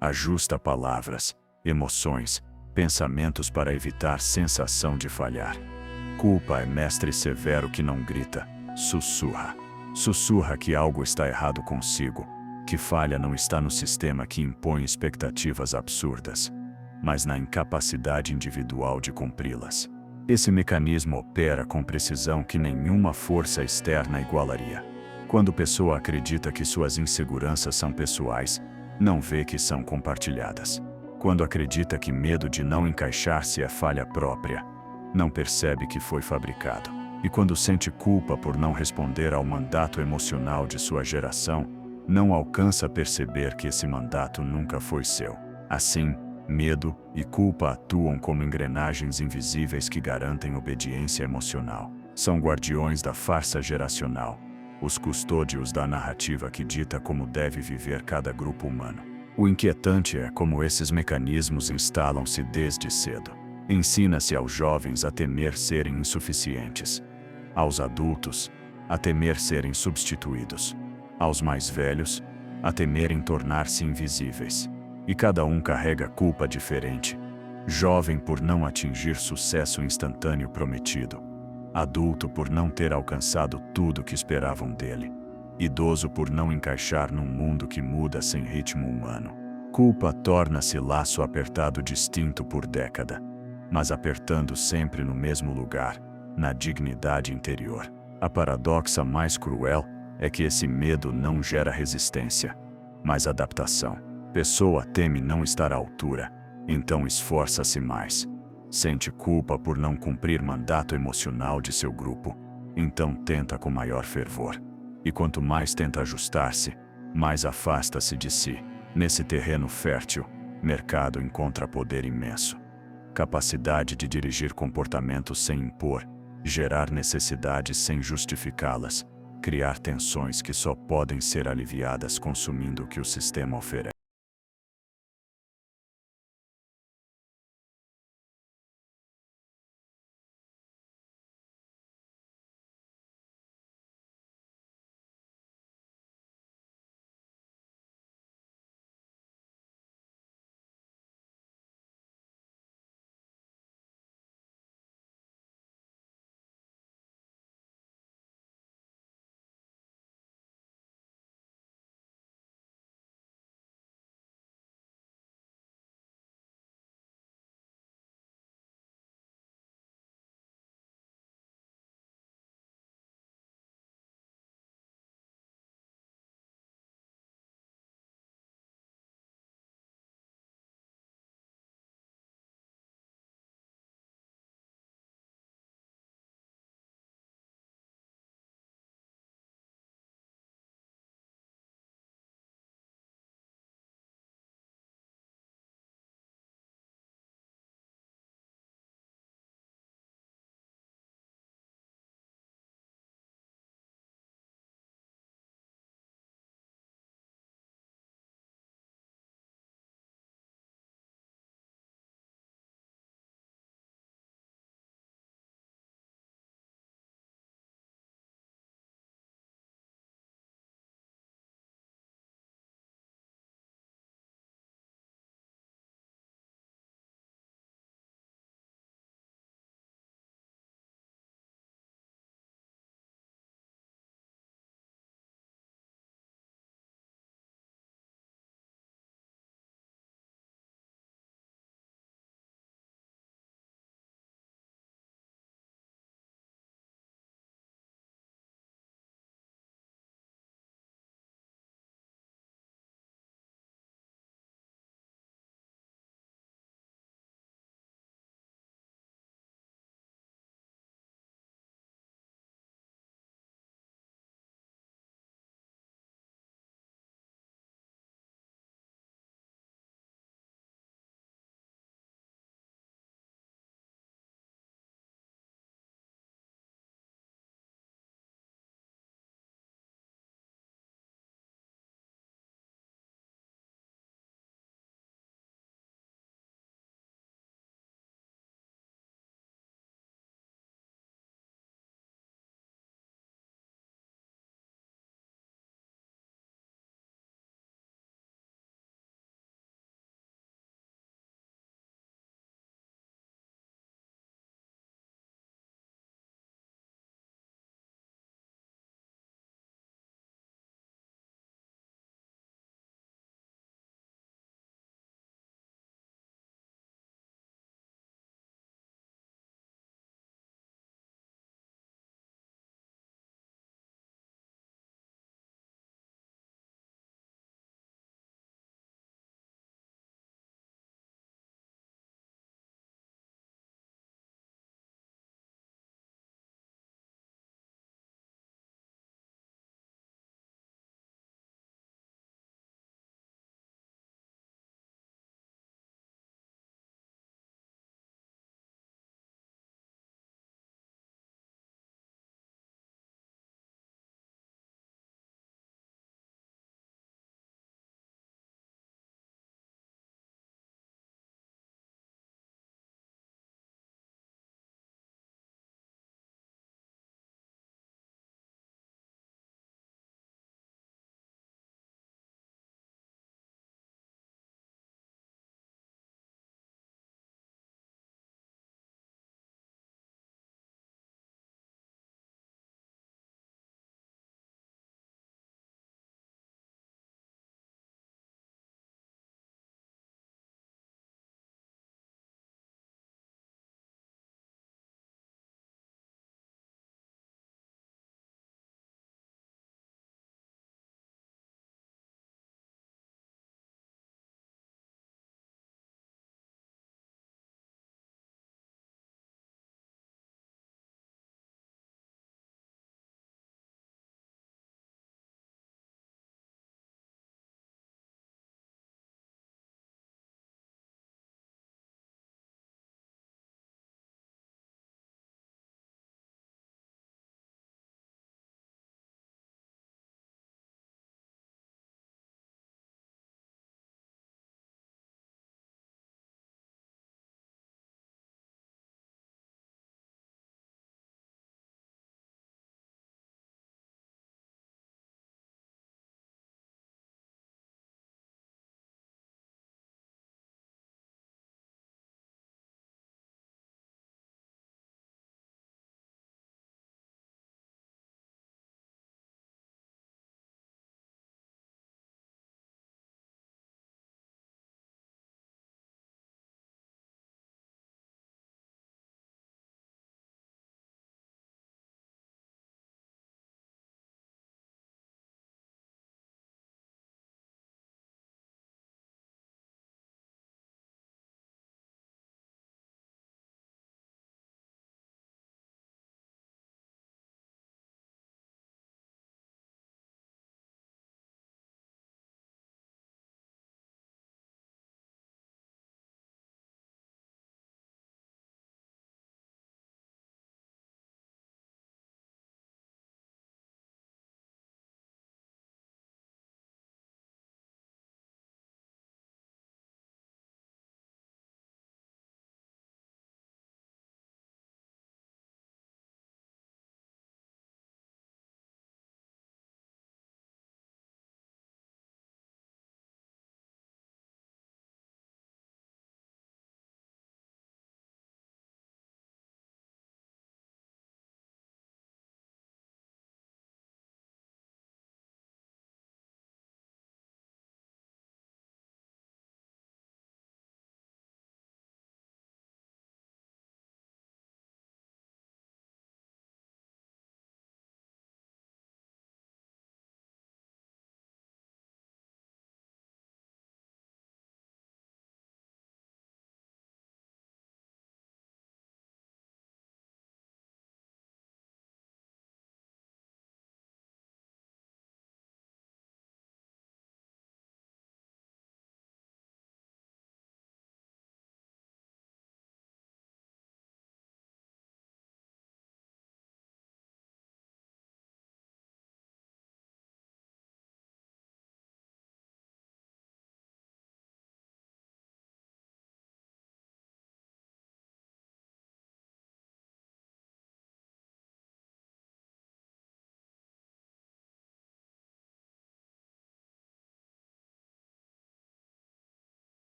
Speaker 1: Ajusta palavras, emoções, pensamentos para evitar sensação de falhar. Culpa é mestre severo que não grita, sussurra. Sussurra que algo está errado consigo, que falha não está no sistema que impõe expectativas absurdas, mas na incapacidade individual de cumpri-las. Esse mecanismo opera com precisão que nenhuma força externa igualaria. Quando a pessoa acredita que suas inseguranças são pessoais, não vê que são compartilhadas. Quando acredita que medo de não encaixar-se é falha própria, não percebe que foi fabricado. E quando sente culpa por não responder ao mandato emocional de sua geração, não alcança a perceber que esse mandato nunca foi seu. Assim, medo e culpa atuam como engrenagens invisíveis que garantem obediência emocional. São guardiões da farsa geracional, os custódios da narrativa que dita como deve viver cada grupo humano. O inquietante é como esses mecanismos instalam-se desde cedo. Ensina-se aos jovens a temer serem insuficientes, aos adultos, a temer serem substituídos, aos mais velhos, a temerem tornar-se invisíveis. E cada um carrega culpa diferente. Jovem por não atingir sucesso instantâneo prometido, adulto por não ter alcançado tudo que esperavam dele, idoso por não encaixar num mundo que muda sem ritmo humano. Culpa torna-se laço apertado distinto por década, mas apertando sempre no mesmo lugar, na dignidade interior. A paradoxa mais cruel é que esse medo não gera resistência, mas adaptação. Pessoa teme não estar à altura, então esforça-se mais. Sente culpa por não cumprir mandato emocional de seu grupo, então tenta com maior fervor. E quanto mais tenta ajustar-se, mais afasta-se de si. Nesse terreno fértil, mercado encontra poder imenso. Capacidade de dirigir comportamentos sem impor, gerar necessidades sem justificá-las, criar tensões que só podem ser aliviadas consumindo o que o sistema oferece.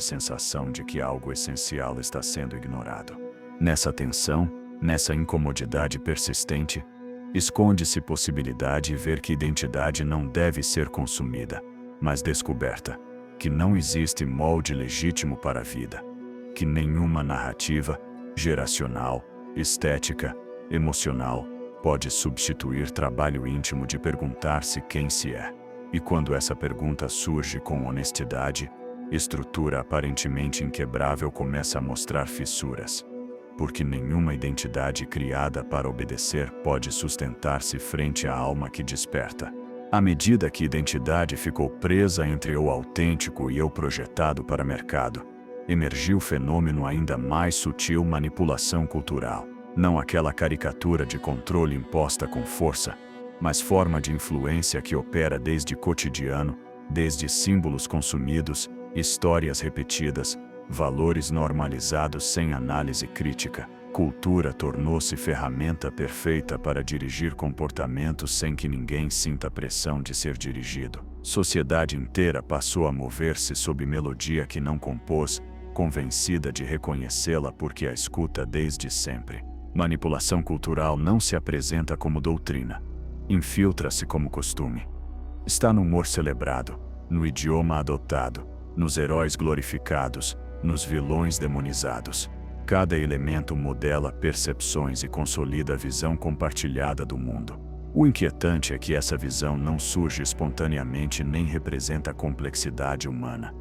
Speaker 1: sensação de que algo essencial está sendo ignorado. Nessa tensão, nessa incomodidade persistente, esconde-se possibilidade de ver que identidade não deve ser consumida, mas descoberta, que não existe molde legítimo para a vida, que nenhuma narrativa, geracional, estética, emocional, pode substituir trabalho íntimo de perguntar-se quem se é. E quando essa pergunta surge com honestidade, estrutura aparentemente inquebrável começa a mostrar fissuras, porque nenhuma identidade criada para obedecer pode sustentar-se frente à alma que desperta. À medida que a identidade ficou presa entre eu autêntico e eu projetado para mercado, emergiu o fenômeno ainda mais sutil: manipulação cultural. Não aquela caricatura de controle imposta com força, mas forma de influência que opera desde cotidiano, desde símbolos consumidos, histórias repetidas, valores normalizados sem análise crítica. Cultura tornou-se ferramenta perfeita para dirigir comportamentos sem que ninguém sinta a pressão de ser dirigido. Sociedade inteira passou a mover-se sob melodia que não compôs, convencida de reconhecê-la porque a escuta desde sempre. Manipulação cultural não se apresenta como doutrina. Infiltra-se como costume. Está no humor celebrado, no idioma adotado, nos heróis glorificados, nos vilões demonizados. Cada elemento modela percepções e consolida a visão compartilhada do mundo. O inquietante é que essa visão não surge espontaneamente nem representa a complexidade humana.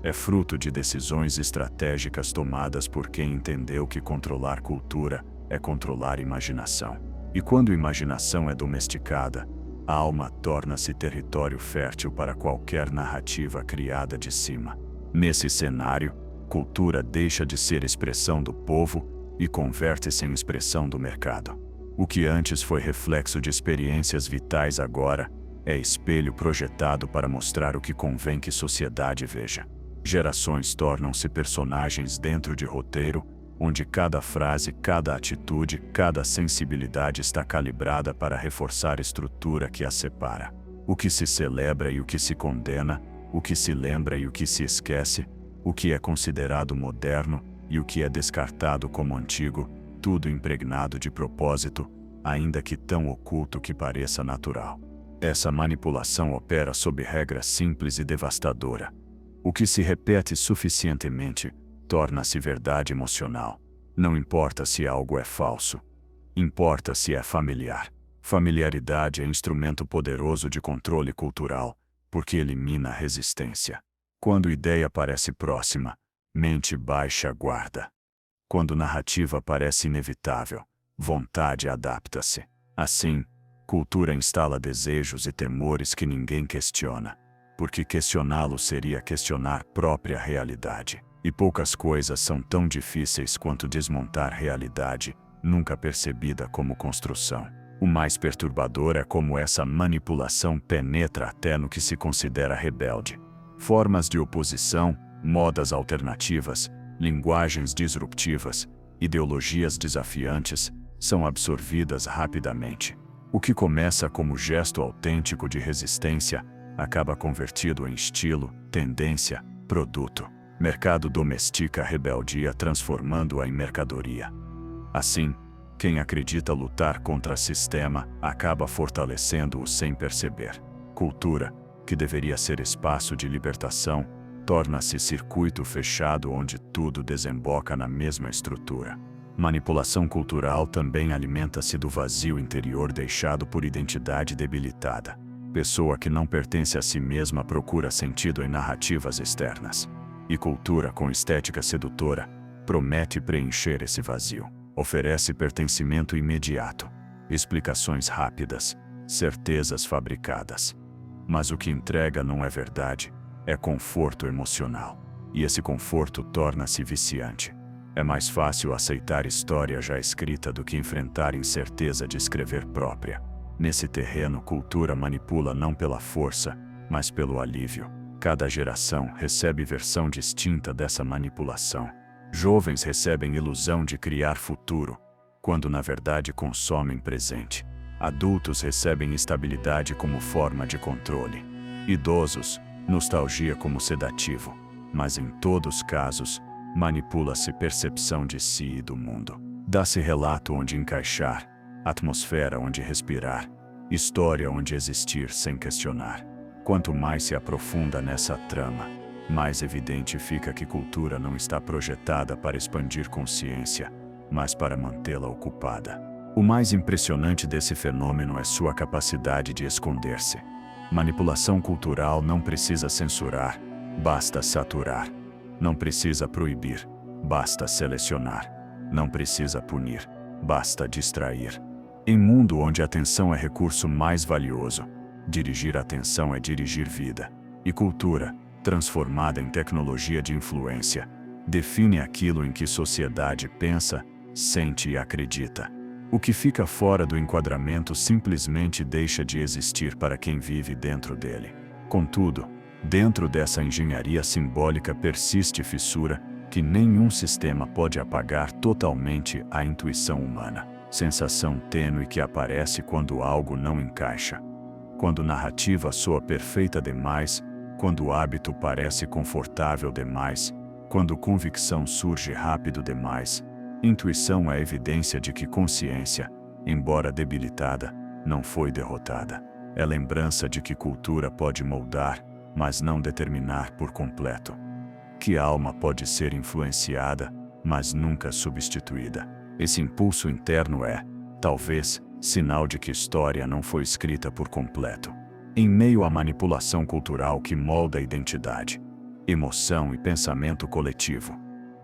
Speaker 1: É fruto de decisões estratégicas tomadas por quem entendeu que controlar cultura é controlar imaginação. E quando imaginação é domesticada, a alma torna-se território fértil para qualquer narrativa criada de cima. Nesse cenário, cultura deixa de ser expressão do povo e converte-se em expressão do mercado. O que antes foi reflexo de experiências vitais agora é espelho projetado para mostrar o que convém que sociedade veja. Gerações tornam-se personagens dentro de roteiro, onde cada frase, cada atitude, cada sensibilidade está calibrada para reforçar a estrutura que as separa. O que se celebra e o que se condena, o que se lembra e o que se esquece, o que é considerado moderno e o que é descartado como antigo, tudo impregnado de propósito, ainda que tão oculto que pareça natural. Essa manipulação opera sob regra simples e devastadora. O que se repete suficientemente torna-se verdade emocional. Não importa se algo é falso. Importa se é familiar. Familiaridade é instrumento poderoso de controle cultural, porque elimina a resistência. Quando ideia parece próxima, mente baixa a guarda. Quando narrativa parece inevitável, vontade adapta-se. Assim, cultura instala desejos e temores que ninguém questiona, porque questioná-los seria questionar própria realidade. E poucas coisas são tão difíceis quanto desmontar realidade, nunca percebida como construção. O mais perturbador é como essa manipulação penetra até no que se considera rebelde. Formas de oposição, modas alternativas, linguagens disruptivas, ideologias desafiantes, são absorvidas rapidamente. O que começa como gesto autêntico de resistência, acaba convertido em estilo, tendência, produto. Mercado domestica a rebeldia, transformando-a em mercadoria. Assim, quem acredita lutar contra o sistema acaba fortalecendo-o sem perceber. Cultura, que deveria ser espaço de libertação, torna-se circuito fechado onde tudo desemboca na mesma estrutura. Manipulação cultural também alimenta-se do vazio interior deixado por identidade debilitada. Pessoa que não pertence a si mesma procura sentido em narrativas externas. E cultura com estética sedutora promete preencher esse vazio. Oferece pertencimento imediato, explicações rápidas, certezas fabricadas. Mas o que entrega não é verdade, é conforto emocional. E esse conforto torna-se viciante. É mais fácil aceitar história já escrita do que enfrentar incerteza de escrever própria. Nesse terreno, cultura manipula não pela força, mas pelo alívio. Cada geração recebe versão distinta dessa manipulação. Jovens recebem ilusão de criar futuro, quando na verdade consomem presente. Adultos recebem estabilidade como forma de controle. Idosos, nostalgia como sedativo. mas em todos os casos, manipula-se percepção de si e do mundo. Dá-se relato onde encaixar, atmosfera onde respirar, história onde existir sem questionar. Quanto mais se aprofunda nessa trama, mais evidente fica que cultura não está projetada para expandir consciência, mas para mantê-la ocupada. O mais impressionante desse fenômeno é sua capacidade de esconder-se. Manipulação cultural não precisa censurar, basta saturar. Não precisa proibir, basta selecionar. Não precisa punir, basta distrair. Em mundo onde a atenção é recurso mais valioso, dirigir a atenção é dirigir vida. E cultura, transformada em tecnologia de influência, define aquilo em que sociedade pensa, sente e acredita. O que fica fora do enquadramento simplesmente deixa de existir para quem vive dentro dele. Contudo, dentro dessa engenharia simbólica persiste fissura que nenhum sistema pode apagar totalmente: a intuição humana. Sensação tênue que aparece quando algo não encaixa. Quando narrativa soa perfeita demais, quando o hábito parece confortável demais, quando convicção surge rápido demais. Intuição é a evidência de que consciência, embora debilitada, não foi derrotada. É lembrança de que cultura pode moldar, mas não determinar por completo. Que a alma pode ser influenciada, mas nunca substituída. Esse impulso interno é, talvez, sinal de que história não foi escrita por completo. Em meio à manipulação cultural que molda a identidade, emoção e pensamento coletivo,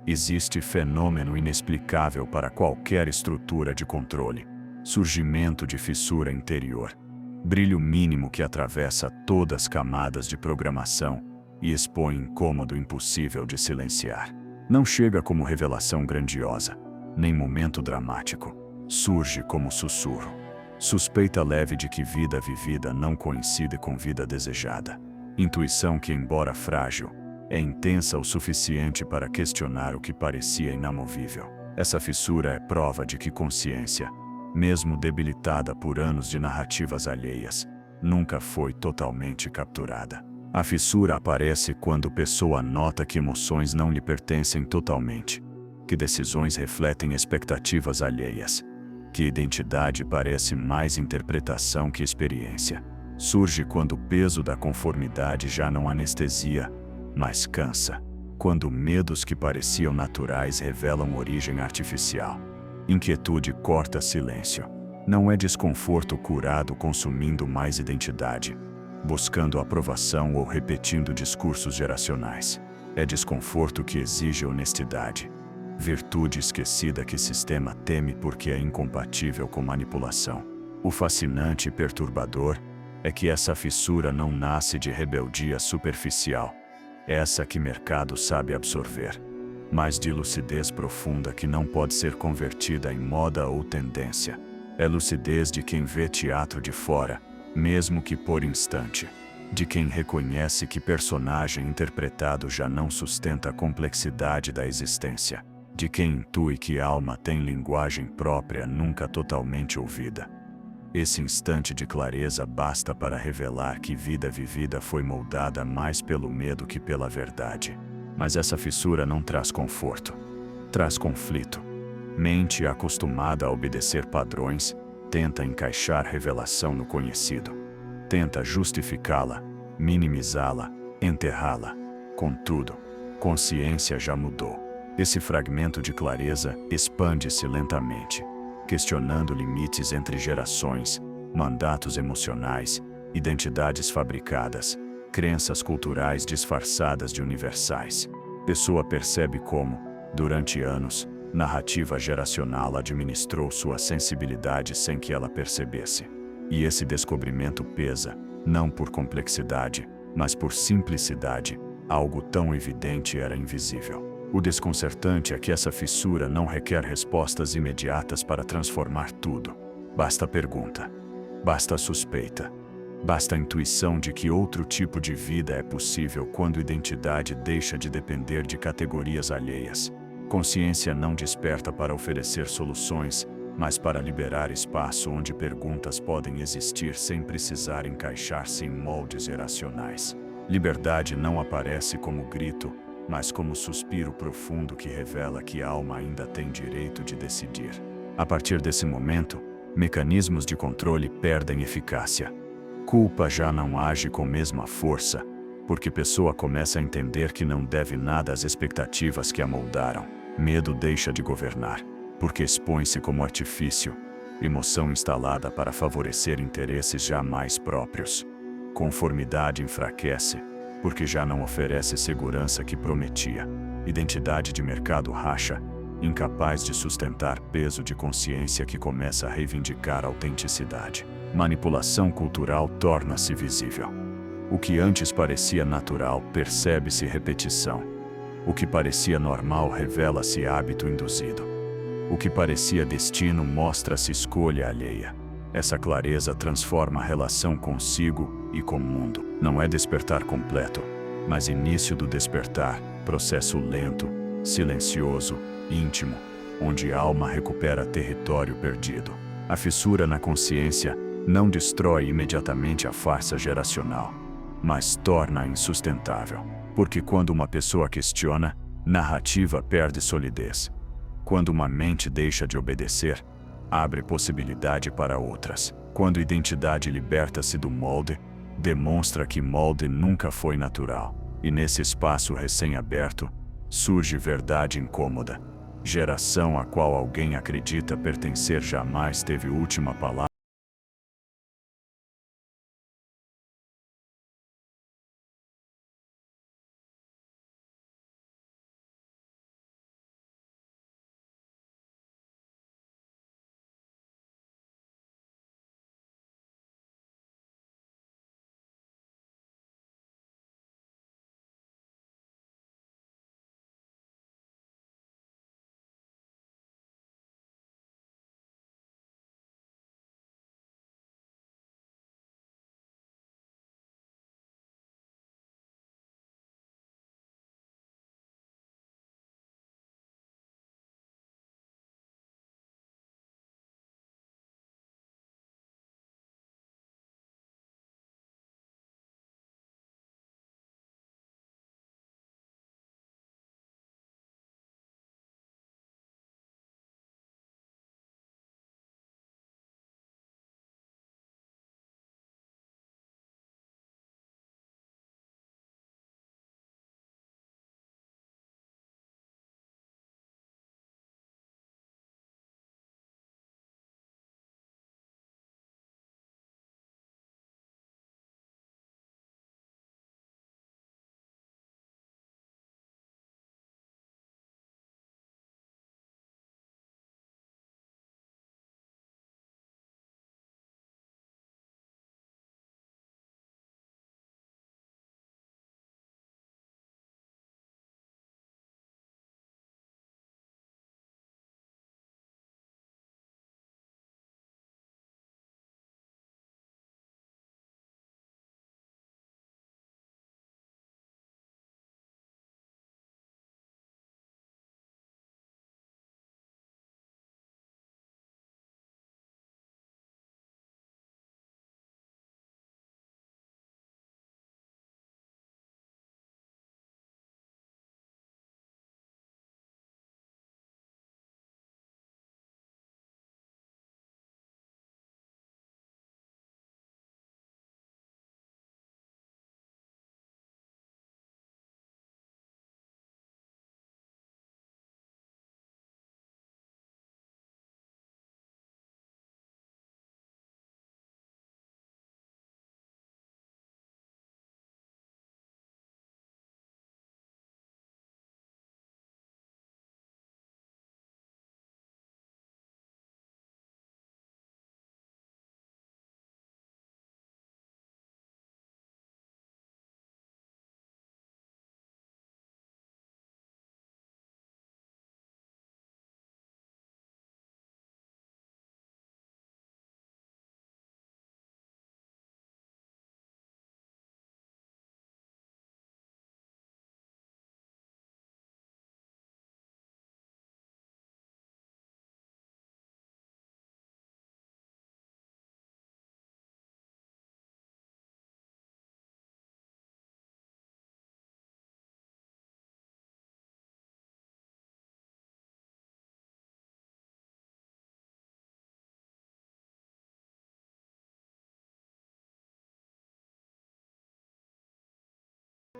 Speaker 1: existe fenômeno inexplicável para qualquer estrutura de controle: surgimento de fissura interior. Brilho mínimo que atravessa todas as camadas de programação e expõe incômodo impossível de silenciar. Não chega como revelação grandiosa, nem momento dramático. Surge como sussurro. Suspeita leve de que vida vivida não coincide com vida desejada. Intuição que, embora frágil, é intensa o suficiente para questionar o que parecia inamovível. Essa fissura é prova de que consciência, mesmo debilitada por anos de narrativas alheias, nunca foi totalmente capturada. A fissura aparece quando a pessoa nota que emoções não lhe pertencem totalmente, que decisões refletem expectativas alheias, que identidade parece mais interpretação que experiência. Surge quando o peso da conformidade já não anestesia, mas cansa. Quando medos que pareciam naturais revelam origem artificial. Inquietude corta silêncio. Não é desconforto curado consumindo mais identidade, buscando aprovação ou repetindo discursos geracionais. É desconforto que exige honestidade. Virtude esquecida que o sistema teme porque é incompatível com manipulação. O fascinante e perturbador é que essa fissura não nasce de rebeldia superficial, essa que mercado sabe absorver, mas de lucidez profunda que não pode ser convertida em moda ou tendência. É lucidez de quem vê teatro de fora, mesmo que por instante. De quem reconhece que personagem interpretado já não sustenta a complexidade da existência. De quem intui que alma tem linguagem própria nunca totalmente ouvida. Esse instante de clareza basta para revelar que vida vivida foi moldada mais pelo medo que pela verdade. Mas essa fissura não traz conforto. Traz conflito. Mente acostumada a obedecer padrões, tenta encaixar revelação no conhecido. Tenta justificá-la, minimizá-la, enterrá-la. Contudo, consciência já mudou. Esse fragmento de clareza expande-se lentamente, questionando limites entre gerações, mandatos emocionais, identidades fabricadas, crenças culturais disfarçadas de universais. Pessoa percebe como, durante anos, narrativa geracional administrou sua sensibilidade sem que ela percebesse. E esse descobrimento pesa, não por complexidade, mas por simplicidade. Algo tão evidente era invisível. O desconcertante é que essa fissura não requer respostas imediatas para transformar tudo. Basta a pergunta. Basta a suspeita. Basta a intuição de que outro tipo de vida é possível quando identidade deixa de depender de categorias alheias. Consciência não desperta para oferecer soluções, mas para liberar espaço onde perguntas podem existir sem precisar encaixar-se em moldes irracionais. Liberdade não aparece como grito, mas como suspiro profundo que revela que a alma ainda tem direito de decidir. A partir desse momento, mecanismos de controle perdem eficácia. Culpa já não age com mesma força, porque pessoa começa a entender que não deve nada às expectativas que a moldaram. Medo deixa de governar, porque expõe-se como artifício, emoção instalada para favorecer interesses jamais próprios. Conformidade enfraquece, porque já não oferece segurança que prometia. Identidade de mercado racha, incapaz de sustentar peso de consciência que começa a reivindicar autenticidade. Manipulação cultural torna-se visível. O que antes parecia natural percebe-se repetição. O que parecia normal revela-se hábito induzido. O que parecia destino mostra-se escolha alheia. Essa clareza transforma a relação consigo e com o mundo. Não é despertar completo, mas início do despertar, processo lento, silencioso, íntimo, onde a alma recupera território perdido. A fissura na consciência não destrói imediatamente a farsa geracional, mas torna-a insustentável. Porque quando uma pessoa questiona, narrativa perde solidez. Quando uma mente deixa de obedecer, abre possibilidade para outras. Quando identidade liberta-se do molde, demonstra que molde nunca foi natural. E nesse espaço recém-aberto, surge verdade incômoda. Geração a qual alguém acredita pertencer jamais teve última palavra.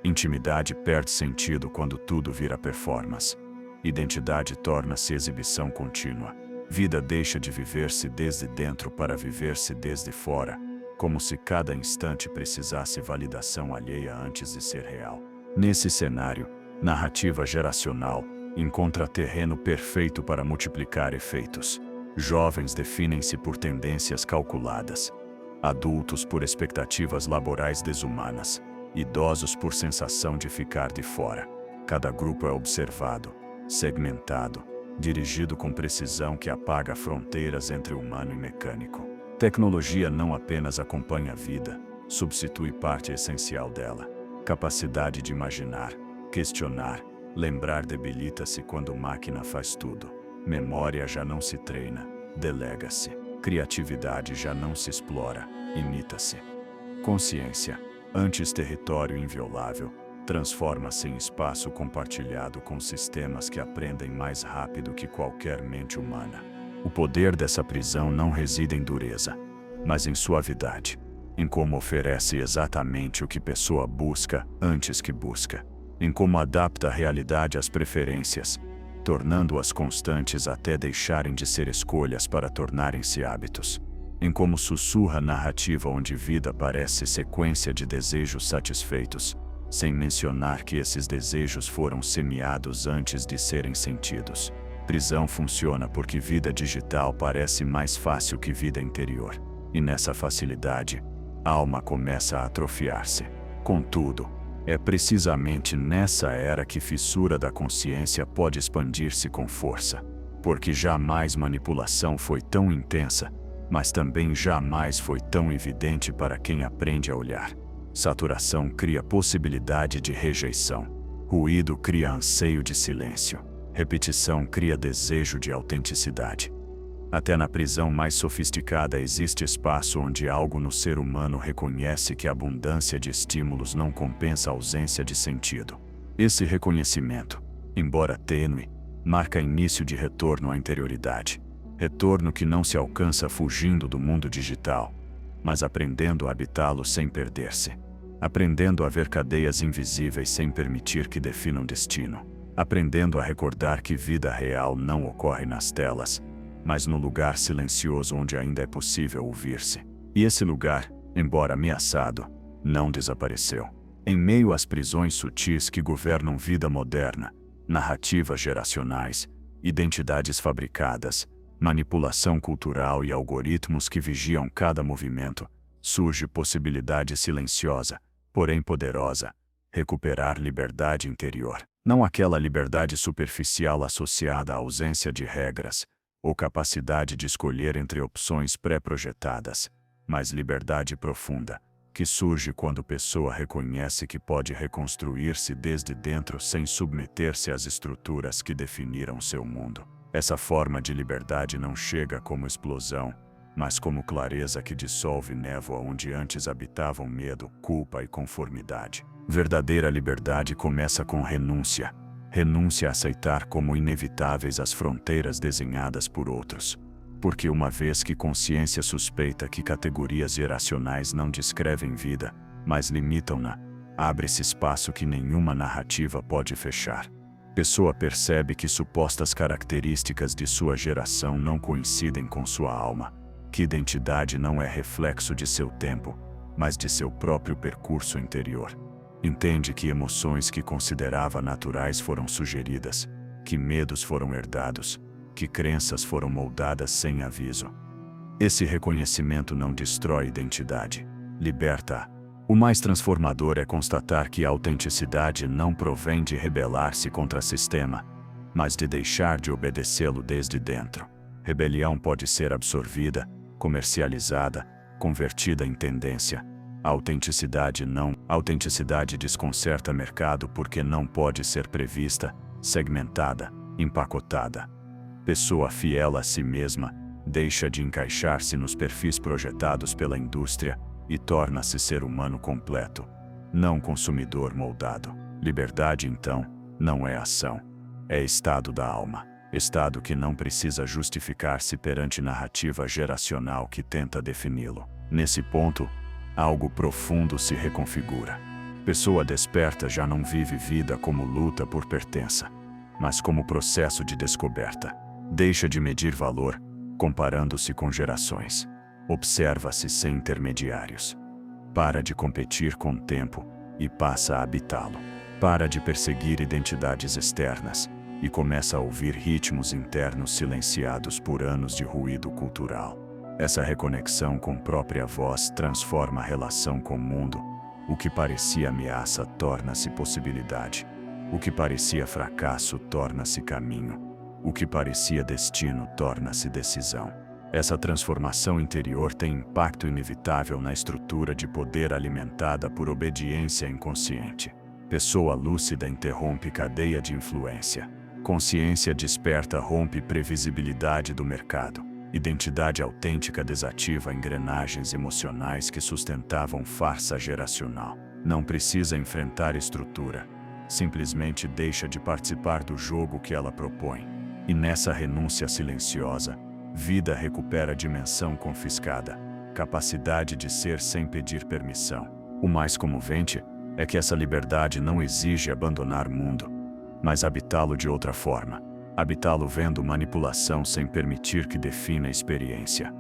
Speaker 1: Intimidade perde sentido quando tudo vira performance. Identidade torna-se exibição contínua. Vida deixa de viver-se desde dentro para viver-se desde fora, como se cada instante precisasse validação alheia antes de ser real. Nesse cenário, narrativa geracional encontra terreno perfeito para multiplicar efeitos. Jovens definem-se por tendências calculadas, adultos por expectativas laborais desumanas, idosos por sensação de ficar de fora. Cada grupo é observado, segmentado, dirigido com precisão que apaga fronteiras entre humano e mecânico. Tecnologia não apenas acompanha a vida, substitui parte essencial dela. Capacidade de imaginar, questionar, lembrar debilita-se quando máquina faz tudo. Memória já não se treina, delega-se. Criatividade já não se explora, imita-se. Consciência, antes território inviolável, transforma-se em espaço compartilhado com sistemas que aprendem mais rápido que qualquer mente humana. O poder dessa prisão não reside em dureza, mas em suavidade, em como oferece exatamente o que pessoa busca antes que busca, em como adapta a realidade às preferências, tornando-as constantes até deixarem de ser escolhas para tornarem-se hábitos, em como sussurra narrativa onde vida parece sequência de desejos satisfeitos, sem mencionar que esses desejos foram semeados antes de serem sentidos. Prisão funciona porque vida digital parece mais fácil que vida interior, e nessa facilidade, a alma começa a atrofiar-se. Contudo, é precisamente nessa era que fissura da consciência pode expandir-se com força, porque jamais manipulação foi tão intensa, mas também jamais foi tão evidente para quem aprende a olhar. Saturação cria possibilidade de rejeição, ruído cria anseio de silêncio, repetição cria desejo de autenticidade. Até na prisão mais sofisticada existe espaço onde algo no ser humano reconhece que a abundância de estímulos não compensa a ausência de sentido. Esse reconhecimento, embora tênue, marca início de retorno à interioridade. Retorno que não se alcança fugindo do mundo digital, mas aprendendo a habitá-lo sem perder-se. Aprendendo a ver cadeias invisíveis sem permitir que definam destino. Aprendendo a recordar que vida real não ocorre nas telas, mas no lugar silencioso onde ainda é possível ouvir-se. E esse lugar, embora ameaçado, não desapareceu. Em meio às prisões sutis que governam vida moderna, narrativas geracionais, identidades fabricadas, manipulação cultural e algoritmos que vigiam cada movimento, surge possibilidade silenciosa, porém poderosa, recuperar liberdade interior. Não aquela liberdade superficial associada à ausência de regras, ou capacidade de escolher entre opções pré-projetadas, mas liberdade profunda, que surge quando a pessoa reconhece que pode reconstruir-se desde dentro sem submeter-se às estruturas que definiram seu mundo. Essa forma de liberdade não chega como explosão, mas como clareza que dissolve névoa onde antes habitavam medo, culpa e conformidade. Verdadeira liberdade começa com renúncia. Renúncia a aceitar como inevitáveis as fronteiras desenhadas por outros. Porque uma vez que consciência suspeita que categorias irracionais não descrevem vida, mas limitam-na, abre-se espaço que nenhuma narrativa pode fechar. Pessoa percebe que supostas características de sua geração não coincidem com sua alma, que identidade não é reflexo de seu tempo, mas de seu próprio percurso interior. Entende que emoções que considerava naturais foram sugeridas, que medos foram herdados, que crenças foram moldadas sem aviso. Esse reconhecimento não destrói identidade, liberta-a. O mais transformador é constatar que a autenticidade não provém de rebelar-se contra o sistema, mas de deixar de obedecê-lo desde dentro. Rebelião pode ser absorvida, comercializada, convertida em tendência. A autenticidade não. A autenticidade desconcerta mercado porque não pode ser prevista, segmentada, empacotada. Pessoa fiel a si mesma, deixa de encaixar-se nos perfis projetados pela indústria e torna-se ser humano completo, não consumidor moldado. Liberdade, então, não é ação, é estado da alma. Estado que não precisa justificar-se perante narrativa geracional que tenta defini-lo. Nesse ponto, algo profundo se reconfigura. Pessoa desperta já não vive vida como luta por pertença, mas como processo de descoberta. Deixa de medir valor, comparando-se com gerações. Observa-se sem intermediários. Para de competir com o tempo e passa a habitá-lo. Para de perseguir identidades externas e começa a ouvir ritmos internos silenciados por anos de ruído cultural. Essa reconexão com própria voz transforma a relação com o mundo. O que parecia ameaça torna-se possibilidade. O que parecia fracasso torna-se caminho. O que parecia destino torna-se decisão. Essa transformação interior tem impacto inevitável na estrutura de poder alimentada por obediência inconsciente. Pessoa lúcida interrompe cadeia de influência. Consciência desperta rompe previsibilidade do mercado. Identidade autêntica desativa engrenagens emocionais que sustentavam farsa geracional. Não precisa enfrentar estrutura. Simplesmente deixa de participar do jogo que ela propõe. E nessa renúncia silenciosa, vida recupera a dimensão confiscada, capacidade de ser sem pedir permissão. O mais comovente é que essa liberdade não exige abandonar o mundo, mas habitá-lo de outra forma. Habitá-lo vendo manipulação sem permitir que defina a experiência.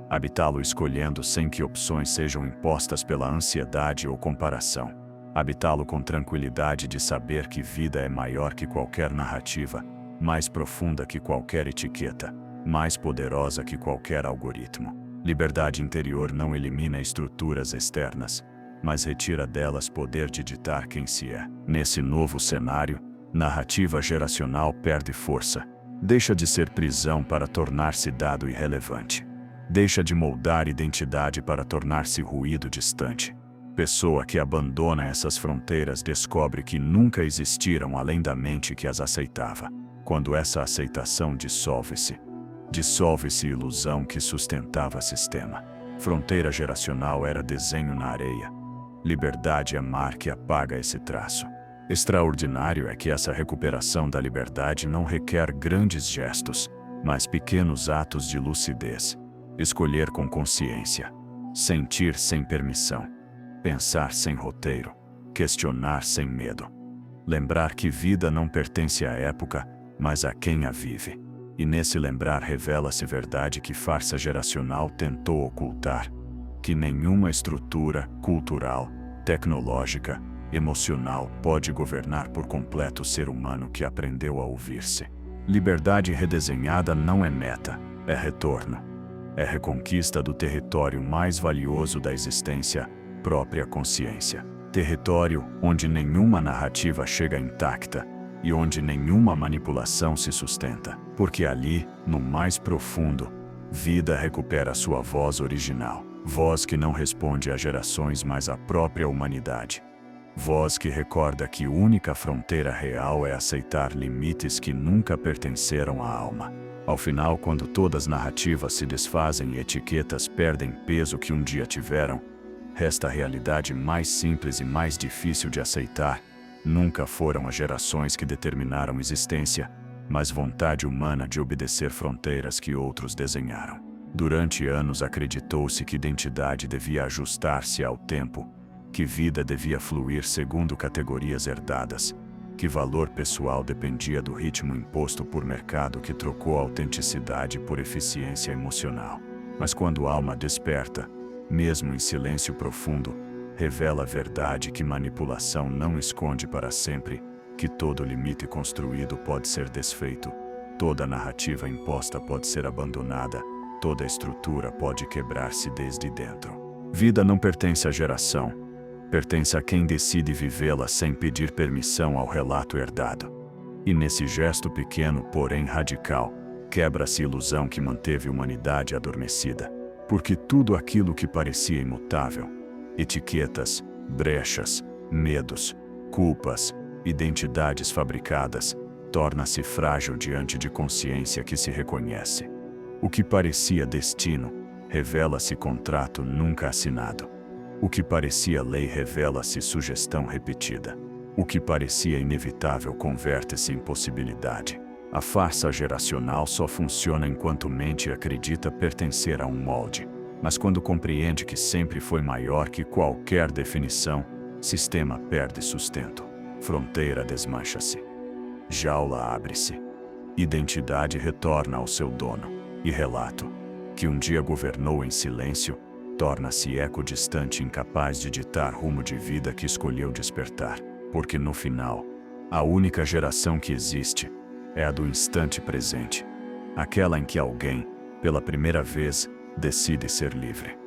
Speaker 1: Habitá-lo escolhendo sem que opções sejam impostas pela ansiedade ou comparação. Habitá-lo com tranquilidade de saber que vida é maior que qualquer narrativa, mais profunda que qualquer etiqueta, mais poderosa que qualquer algoritmo. Liberdade interior não elimina estruturas externas, mas retira delas poder de ditar quem se é. Nesse novo cenário, narrativa geracional perde força. Deixa de ser prisão para tornar-se dado irrelevante. Deixa de moldar identidade para tornar-se ruído distante. Pessoa que abandona essas fronteiras descobre que nunca existiram além da mente que as aceitava. Quando essa aceitação dissolve-se, dissolve-se a ilusão que sustentava sistema. Fronteira geracional era desenho na areia. Liberdade é mar que apaga esse traço. Extraordinário é que essa recuperação da liberdade não requer grandes gestos, mas pequenos atos de lucidez. Escolher com consciência. Sentir sem permissão. Pensar sem roteiro. Questionar sem medo. Lembrar que vida não pertence à época, mas a quem a vive. E nesse lembrar revela-se verdade que farsa geracional tentou ocultar. Que nenhuma estrutura cultural, tecnológica, emocional pode governar por completo o ser humano que aprendeu a ouvir-se. Liberdade redesenhada não é meta, é retorno. É reconquista do território mais valioso da existência, própria consciência. Território onde nenhuma narrativa chega intacta e onde nenhuma manipulação se sustenta. Porque ali, no mais profundo, vida recupera sua voz original. Voz que não responde a gerações, mas à própria humanidade. Voz que recorda que a única fronteira real é aceitar limites que nunca pertenceram à alma. Ao final, quando todas as narrativas se desfazem e etiquetas perdem peso que um dia tiveram, resta a realidade mais simples e mais difícil de aceitar. Nunca foram as gerações que determinaram existência, mas vontade humana de obedecer fronteiras que outros desenharam. Durante anos acreditou-se que identidade devia ajustar-se ao tempo, que vida devia fluir segundo categorias herdadas, que valor pessoal dependia do ritmo imposto por mercado que trocou a autenticidade por eficiência emocional. Mas quando a alma desperta, mesmo em silêncio profundo, revela a verdade que manipulação não esconde para sempre, que todo limite construído pode ser desfeito, toda narrativa imposta pode ser abandonada, toda estrutura pode quebrar-se desde dentro. Vida não pertence à geração, pertence a quem decide vivê-la sem pedir permissão ao relato herdado. E nesse gesto pequeno, porém radical, quebra-se a ilusão que manteve a humanidade adormecida. Porque tudo aquilo que parecia imutável, etiquetas, brechas, medos, culpas, identidades fabricadas, torna-se frágil diante de consciência que se reconhece. O que parecia destino, revela-se contrato nunca assinado. O que parecia lei revela-se sugestão repetida. O que parecia inevitável converte-se em possibilidade. A farsa geracional só funciona enquanto mente acredita pertencer a um molde. Mas quando compreende que sempre foi maior que qualquer definição, Sistema perde sustento. Fronteira desmancha-se. Jaula abre-se. Identidade retorna ao seu dono. E relato, que um dia governou em silêncio, torna-se eco distante incapaz de ditar rumo de vida que escolheu despertar. Porque no final, a única geração que existe é a do instante presente. Aquela em que alguém, pela primeira vez, decide ser livre.